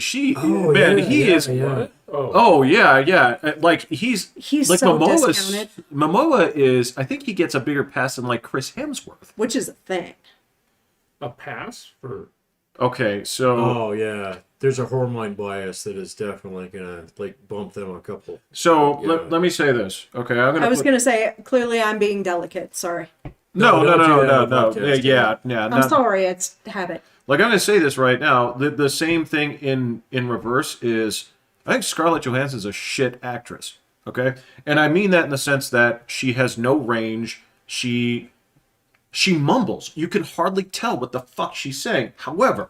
Man, he is. Yeah. Oh yeah. Like he's like so discounted. Momoa is. I think he gets a bigger pass than like Chris Hemsworth. Which is a thing. A pass for Okay, so Oh yeah. there's a hormone bias that is definitely gonna like bump them a couple. So Yeah. let me say this. Okay, I'm gonna. I was going to say, clearly I'm being delicate. Sorry. No. Don't do that on the podcast, Yeah. I'm not- sorry. It's habit. Like I'm gonna say this right now. The same thing in reverse is I think Scarlett Johansson's a shit actress. Okay, and I mean that in the sense that she has no range. She mumbles. You can hardly tell what the fuck she's saying. However,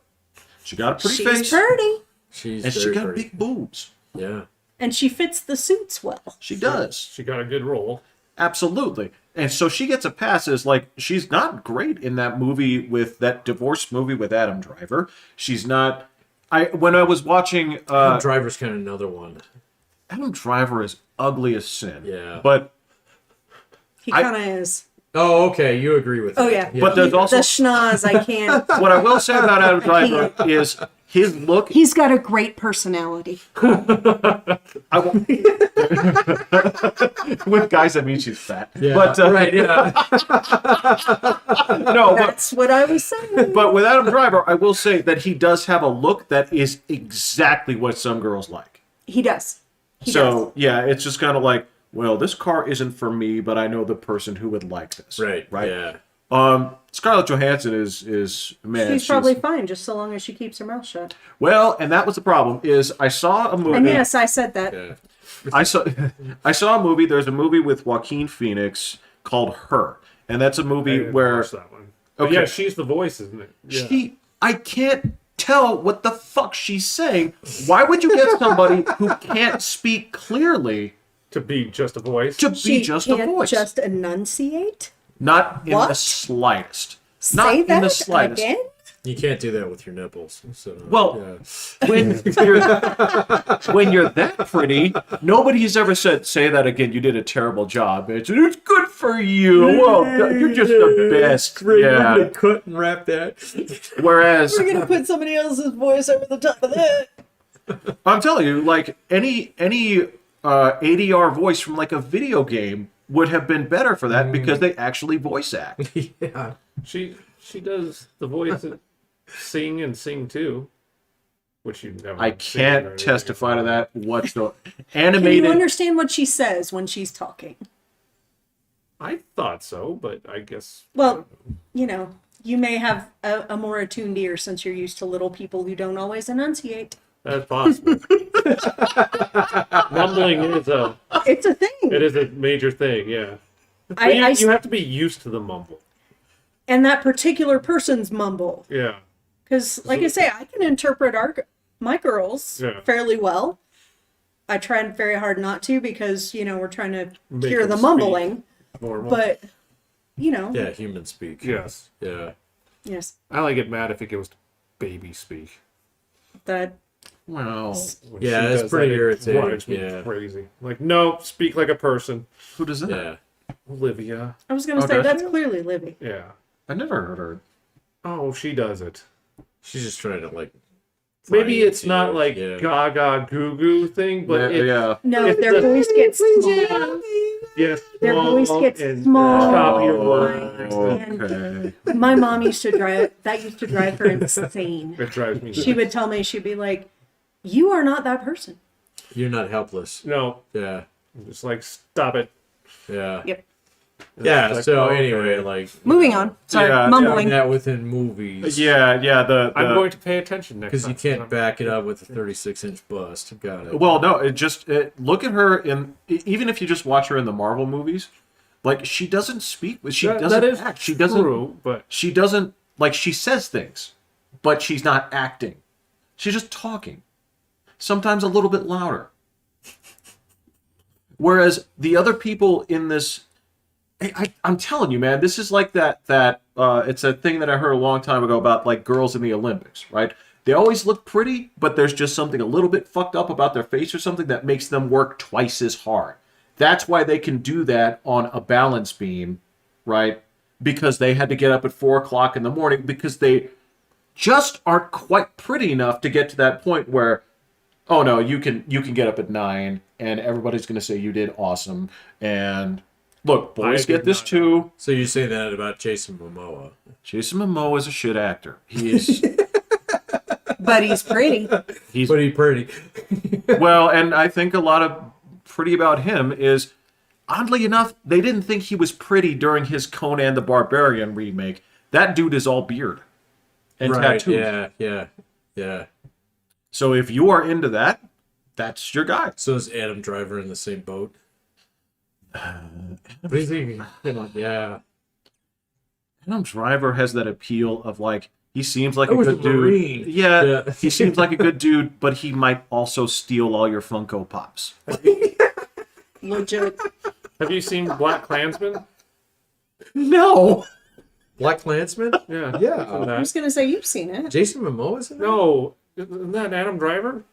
she got a pretty She's face pretty. She's and she very got pretty. big boobs. Yeah. And she fits the suits well. She does. She got a good role. Absolutely. And so she gets a pass as like she's not great in that movie with that divorce movie with Adam Driver. She's not when I was watching Driver's kind of another one. Adam Driver is ugly as sin. Yeah. But He kind of is. Oh, okay. You agree with Oh, that. yeah. But there's also The schnoz, I can't. what I will say about Adam Driver is his look. He's got a great personality. I won't- with guys, that means she's fat. Yeah. But right. Yeah. no, but That's what I was saying. But with Adam Driver, I will say that he does have a look that is exactly what some girls like. He does. He So, does. yeah, it's just kind of like, well, this car isn't for me, but I know the person who would like this. Right. Right. Yeah. Scarlett Johansson is man. She's probably fine, just so long as she keeps her mouth shut. well, and that was the problem. Is I saw a movie. And yes, I said that. Yeah. I saw a movie. There's a movie with Joaquin Phoenix called Her, and that's a I movie didn't where watch that one. But Okay. yeah, she's the voice, isn't it? Yeah. I can't tell what the fuck she's saying. Why would you get somebody who can't speak clearly To be just a voice. to be She just a can't voice? just enunciate? Not in the What? slightest. Say Not in that the slightest. again? You can't do that with your nipples. So, Well, yeah. when you're that pretty, nobody's ever said, "Say that again. You did a terrible job." It's good for you. Well, you're just the best. Yeah. Yeah. Cut and wrap that. Whereas We're gonna put somebody else's voice over the top of that. I'm telling you, like any ADR voice from like a video game would have been better for that because they actually voice act. Yeah. She does the voice that sing and sing too, which you never. I seen or can't anything. testify to that whatsoever. Can you Animated. understand what she says when she's talking? I thought so, but I guess Well, you know, you may have a more attuned ear since you're used to little people who don't always enunciate. that's possible. Mumbling is It's a thing. it is a major thing, yeah. But I you have to be used to the mumble. and that particular person's mumble. Yeah. Because, like I say, I can interpret my girls Yeah. fairly well. I tried very hard not to because, you know, we're trying to Make hear them the speak mumbling. Normal. But, you know, Yeah. Human speak. yes. Yeah. yes, I only get mad if it goes to baby speak. that Well, When Yeah, she it's does pretty that, it irritating, drives me yeah. crazy. Like, no, speak like a person. who does that? Yeah. Olivia. I was going to Oh, say does that's she? clearly Libby. Yeah. I never heard her. Oh, she does it. She's just trying to like. Maybe find it's you. not like Yeah. gaga goo goo thing, but Yeah, it, yeah. No, It's their the- voice gets small. yes, Their voice small gets and small. chop your words. Okay. My mom used to drive her insane. It drives me. She would tell me, she'd be like, "You are not that person." You're not helpless. No, Yeah. I'm just like stop it. Yeah. Yep. Yeah. It's like, So okay. anyway, like Moving on. Sorry, Yeah, mumbling. that within movies. Yeah, yeah. I'm going to pay attention next Because time. you can't back it up with a 36-inch bust. Got it. Well, no, look at her even if you just watch her in the Marvel movies, like she doesn't speak, she That- doesn't that is act. She doesn't. true, but She doesn't like she says things, but she's not acting. She's just talking. Sometimes a little bit louder. Whereas the other people in this, I'm telling you, man, this is like that. It's a thing that I heard a long time ago about like girls in the Olympics, right? They always look pretty, but there's just something a little bit fucked up about their face or something that makes them work twice as hard. That's why they can do that on a balance beam, right? Because they had to get up at 4:00 in the morning because they just aren't quite pretty enough to get to that point where, oh no, you can get up at 9 and everybody's going to say you did awesome. And look, boys I get did this not. too. So you say that about Jason Momoa? Jason Momoa is a shit actor. He is. But he's pretty. He's pretty. well, and I think a lot of pretty about him is, oddly enough, they didn't think he was pretty during his Conan the Barbarian remake. That dude is all beard and Right, tattoos. yeah. So if you are into that, that's your guy. So is Adam Driver in the same boat? What do you think? Come on, yeah. Adam Driver has that appeal of like, he seems like I a was good a dude. Marine. Yeah, Yeah. he seems like a good dude, but he might also steal all your Funko Pops. Legit. Have you seen Black Klansman? No. Black Klansman? Yeah. Yeah. I was gonna say you've seen it. Jason Momoa's in that? No, isn't that Adam Driver?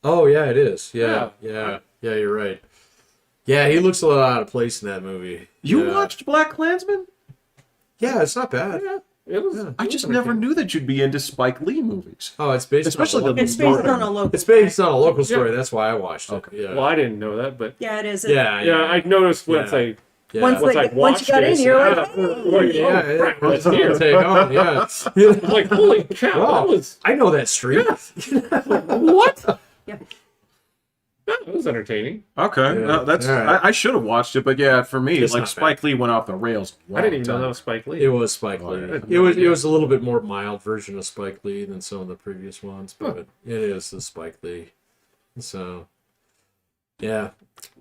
Oh, yeah, it is. Yeah, Yeah. yeah, you're right. Yeah, he looks a little out of place in that movie. You Yeah. watched Black Klansman? Yeah. Yeah, it's not bad. Yeah. It was. I just never knew that you'd be into Spike Lee movies. Oh, it's based Especially on a the- It's based on a local. It's based on a local story. That's why I watched it. Okay. Yeah. Well, I didn't know that, but Yeah, it is. Yeah, yeah, I noticed once Yeah. I yeah. Once once I once watched you got it. in, you're like, yeah, crap, yeah. that's here. Take home, yeah. I'm like, holy cow, Wow, that was I know that street. what? Yeah. Yeah, it was entertaining. Okay, Yeah. no, that's All right. I should have watched it, but yeah, for me, It's like not Spike Lee went off the rails. a I didn't long even know time. that was Spike Lee. It was Spike Oh, Lee. yeah. It was a little bit more mild version of Spike Lee than some of the previous ones, but it is the Spike Lee. So, yeah.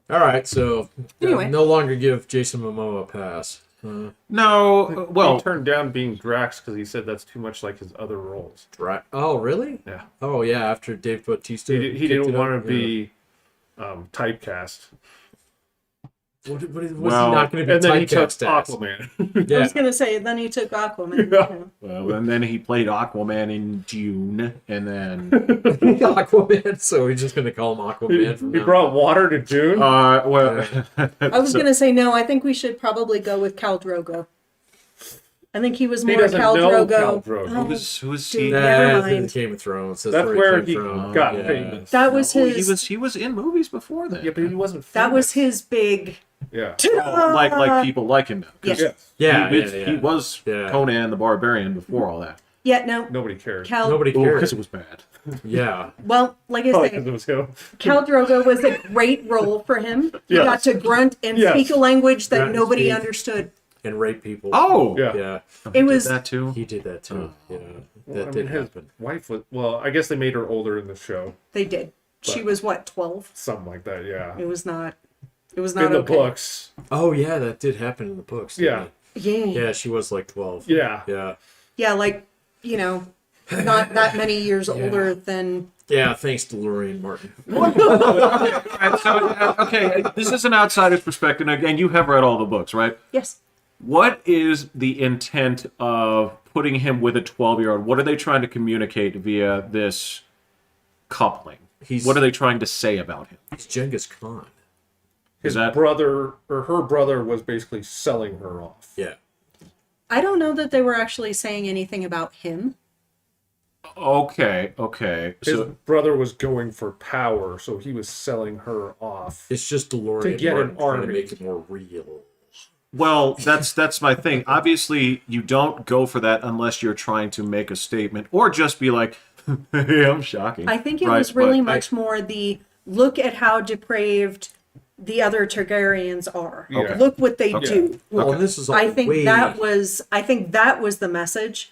All right. So Anyway. no longer give Jason Momoa a pass. No, well, he turned down being Drax because he said that's too much like his other roles. Oh, really? Yeah. Oh, yeah. After Dave Bautista, He kicked didn't it want up? to be typecast. Was Well, he not going to be And then he took typecast as? Aquaman. I Yeah. was gonna say. Then he took Aquaman. Yeah. and then he played Aquaman in Dune, and then Aquaman. So we're just going to call him Aquaman from He now. brought water to Dune. well, I was gonna say no. I think we should probably go with Khal Drogo. I think he was He more doesn't Khal know Drogo. Khal Drogo. Oh, who was dude, he? never That's in mind. Game of Thrones. That's where came he from. got Yeah. famous. That was No, his. he was in movies before that. Yeah, but he wasn't. That was famous. his big. Yeah. like people like him now. 'Cause Yes. Yeah, he was Yeah. Conan the Barbarian before all that. Yeah, no. Nobody cared. Khal. Nobody Oh, cares. because it was bad. Yeah. Well, like I Probably say, because it was him. Khal Drogo was a great role for him. He Yes. got to grunt and Yes. speak a language that Grunt and nobody speak. understood. And rape people. Oh, Yeah. Yeah. he It did was- that too. He did that too. Yeah. Well, That I did mean, his happen. wife was. Well, I guess they made her older in the show. They did. She But- was what, 12? Something like that. Yeah. It was not. It was not In the okay. books. Oh, yeah, that did happen in the books. didn't Yeah. Yeah. it? Yeah, she was like 12. Yeah. Yeah. Yeah, like, you know, not that many years older than. Yeah, thanks to Lorraine Martin. Okay, this is an outsider's perspective, and you have read all the books, right? Yes. What is the intent of putting him with a 12-year-old? What are they trying to communicate via this coupling? What are they trying to say about him? He's Genghis Khan. His that- brother or her brother was basically selling her off. Yeah. I don't know that they were actually saying anything about him. Okay. His So brother was going for power, so he was selling her off. It's just DeLorean To get Martin an trying to army. make it more real. well, that's my thing. Obviously, you don't go for that unless you're trying to make a statement or just be like, "Hey, I'm shocking." I think it Right, was really but I- much more the look at how depraved the other Targaryens are. Yeah. Look what they do. Well, Okay. and this is all I think way... that was the message.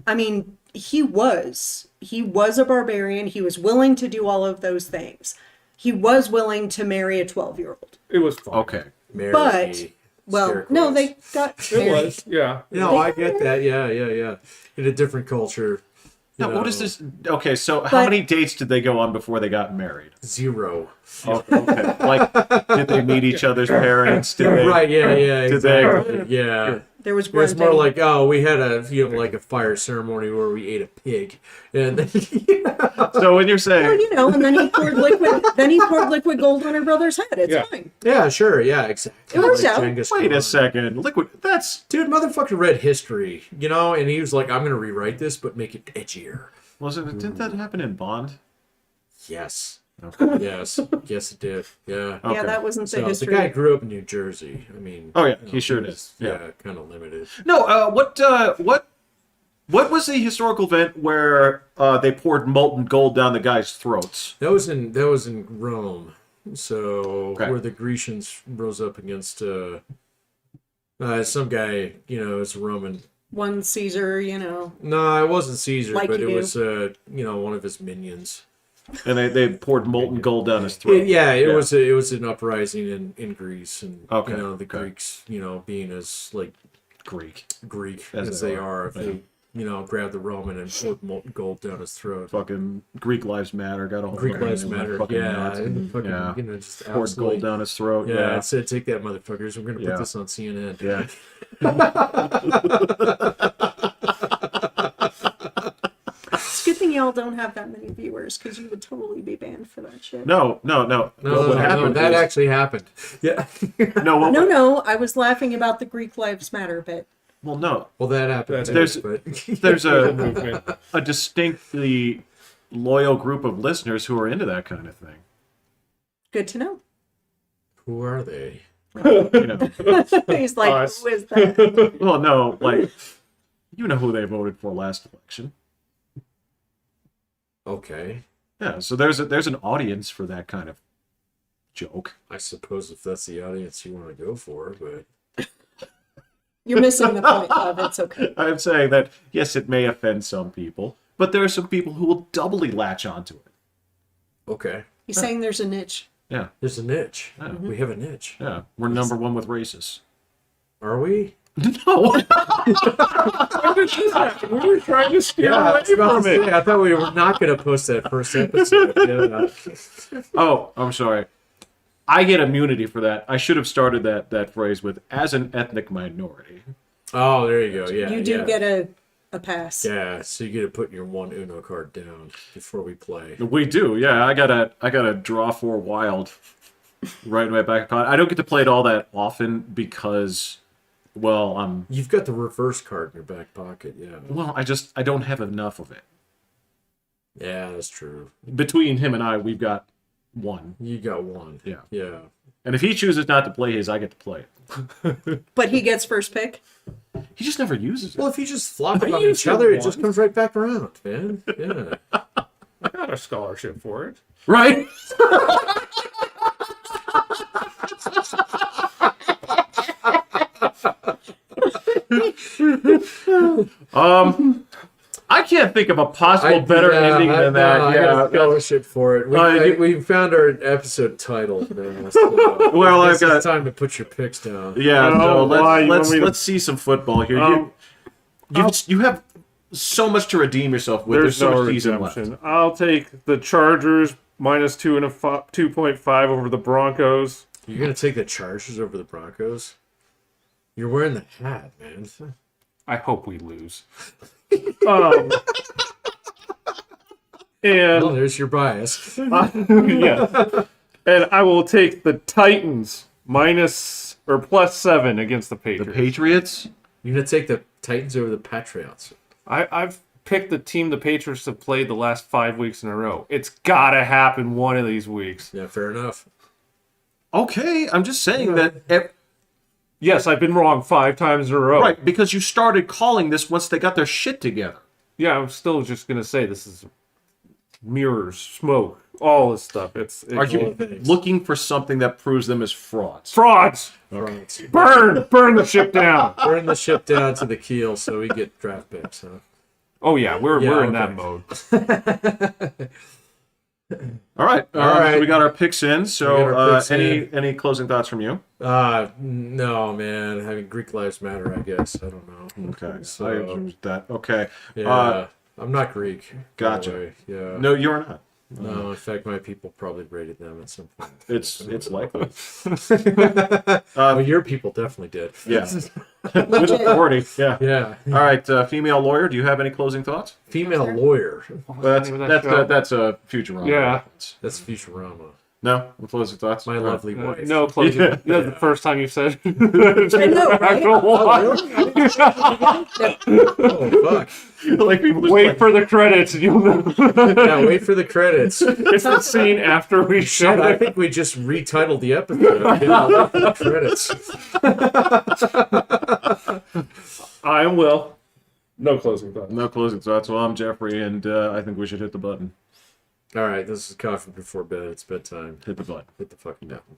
I mean, he was a barbarian. He was willing to do all of those things. He was willing to marry a 12-year-old. It was fun. Okay. Mary, But well, scare no, quotes. they got It married. was. Yeah. No, I get that. Yeah. In a different culture. you Now, what know, is this? Okay, so how But- many dates did they go on before they got married? 0. Oh, okay. Like, did they meet each other's parents? Did they? Right, yeah, Did exactly. Yeah. There was It was grunting. more like, oh, we had like a fire ceremony where we ate a pig. And then, So when you're Well, saying, you know, and then he poured liquid. Then he poured liquid gold on her brother's head. It's Yeah. fine. yeah, sure, yeah, exactly. It works Like out. Genghis wait Khan. a second, liquid. That's Dude, motherfucker read history, and he was like, I'm going to rewrite this, but make it edgier. wasn't. Didn't that happen in Bond? Yes. Okay. Yes, it did. Yeah. Okay. Yeah, that wasn't the So the history. guy grew up in New Jersey. I mean, Oh, yeah, you know, he sure was, did. Yeah. kind of limited. No. What What was the historical event where they poured molten gold down the guys' throats? That was in Rome. So Okay. where the Grecians rose up against some guy, it's a Roman. One Caesar, No, it wasn't Caesar, Like but you it do. was one of his minions. And they poured molten gold down his throat. It was an uprising in Greece, and Okay, the okay. Greeks, being as like Greek. Greek As as they they are, are, if they grabbed the Roman and poured molten gold down his throat. Fucking Greek Lives Matter. Got a whole Greek fucking Lives thing, Matter, fucking yeah, nuts. and fucking, Yeah. just Poured absolutely, gold down his throat. yeah, Yeah. it said, "Take that, motherfuckers! We're gonna put Yeah. this on CNN." Yeah. It's a good thing y'all don't have that many viewers because you would totally be banned for that shit. No. No, What happened that is- actually happened. Yeah. No, what, No, I was laughing about the Greek Lives Matter bit. well, no. Well, that happened. too, There's- but There's a movement. distinctly loyal group of listeners who are into that kind of thing. Good to know. who are they? You know. He's like, Us. who is that? Well, no, like you know who they voted for last election. Okay, Yeah, so there's an audience for that kind of joke. I suppose if that's the audience you want to go for, but You're missing the point of it's okay. I'm saying that yes, it may offend some people, but there are some people who will doubly latch onto it. okay, He's saying there's a niche. Yeah, there's a niche. Yeah. We have a niche. yeah, we're number one with racists. Are we? No, When did this happen? We were trying to steer I away was about from to it. say, I thought we were not going to post that first episode. Yeah. oh, I'm sorry. I get immunity for that. I should have started that phrase with "as an ethnic minority." Oh, there you go. Yeah, You do yeah. get a pass. Yeah, so you get to put your one Uno card down before we play. We do, yeah. I gotta draw 4 wild right in my back pocket. I don't get to play it all that often because, well, You've got the reverse card in your back pocket. Yeah, I don't have enough of it. yeah, that's true. Between him and I, we've got 1. You got one. Yeah. Yeah. And if he chooses not to play his, I get to play it. But he gets first pick. He just never uses it. Well, if you just flop it I on used each it other, it just once. comes right back around, man. Yeah. I got a scholarship for it. Right? I can't think of a possible better ending than that. I got a scholarship for it. We found our episode title. Man. So, Well, I I've guess got- it's time to put your picks down. Yeah, Oh, so why? You want let's me to- let's see some football here. Um, You have so much to redeem yourself with. There's There's so no much season left. redemption. I'll take the Chargers minus 2.5 over the Broncos. You're gonna take the Chargers over the Broncos? You're wearing the hat, man. I hope we lose. um, and Well, there's your bias. yeah, and I will take the Titans minus or plus 7 against the The Patriots. Patriots. You're gonna take the Titans over the Patriots. I've picked the team the Patriots have played the last 5 weeks in a row. It's gotta happen one of these weeks. Yeah, fair enough. Okay, I'm just saying that. Yes, I've been wrong 5 times in a row. Right, because you started calling this once they got their shit together. Yeah, I'm still just gonna say this is mirrors, smoke, all this stuff. It's Are you Thanks. looking for something that proves them as frauds? frauds? Right. Burn the ship down. Burn the ship down to the keel so we get draft picks, huh? Oh yeah, we're in that okay. mode. All right, right. So we got our picks in. We So got our picks any closing thoughts from you? No, man. Having Greek lives matter, I guess. I don't know. Okay, So- I agree with that. Okay, Yeah, I'm not Greek. by the Gotcha. way. Yeah. no, you're not. No, in fact, my people probably rated them at some point. It's likely. Well, your people definitely did. Yeah, with authority. Yeah. Yeah. All right, female lawyer. Do you have any closing thoughts? Female lawyer. That's name of that show? that's a Futurama. Yeah. reference. That's Futurama. No, closing thoughts. My lovely wife. No, closing. Yeah. That's the first time you said. I know, right? Actual one. Oh, fuck. like people just Wait like, for the credits. and You'll know. Yeah, wait for the credits. It's the scene after we Shit, shot I it. think we just retitled the episode. Yeah, wait for the credits. I will. No closing thoughts. No closing thoughts. Well, I'm Jeffrey, and I think we should hit the button. All right, this is Coffee Before Bed. It's bedtime. Hit the button. Hit the fucking button.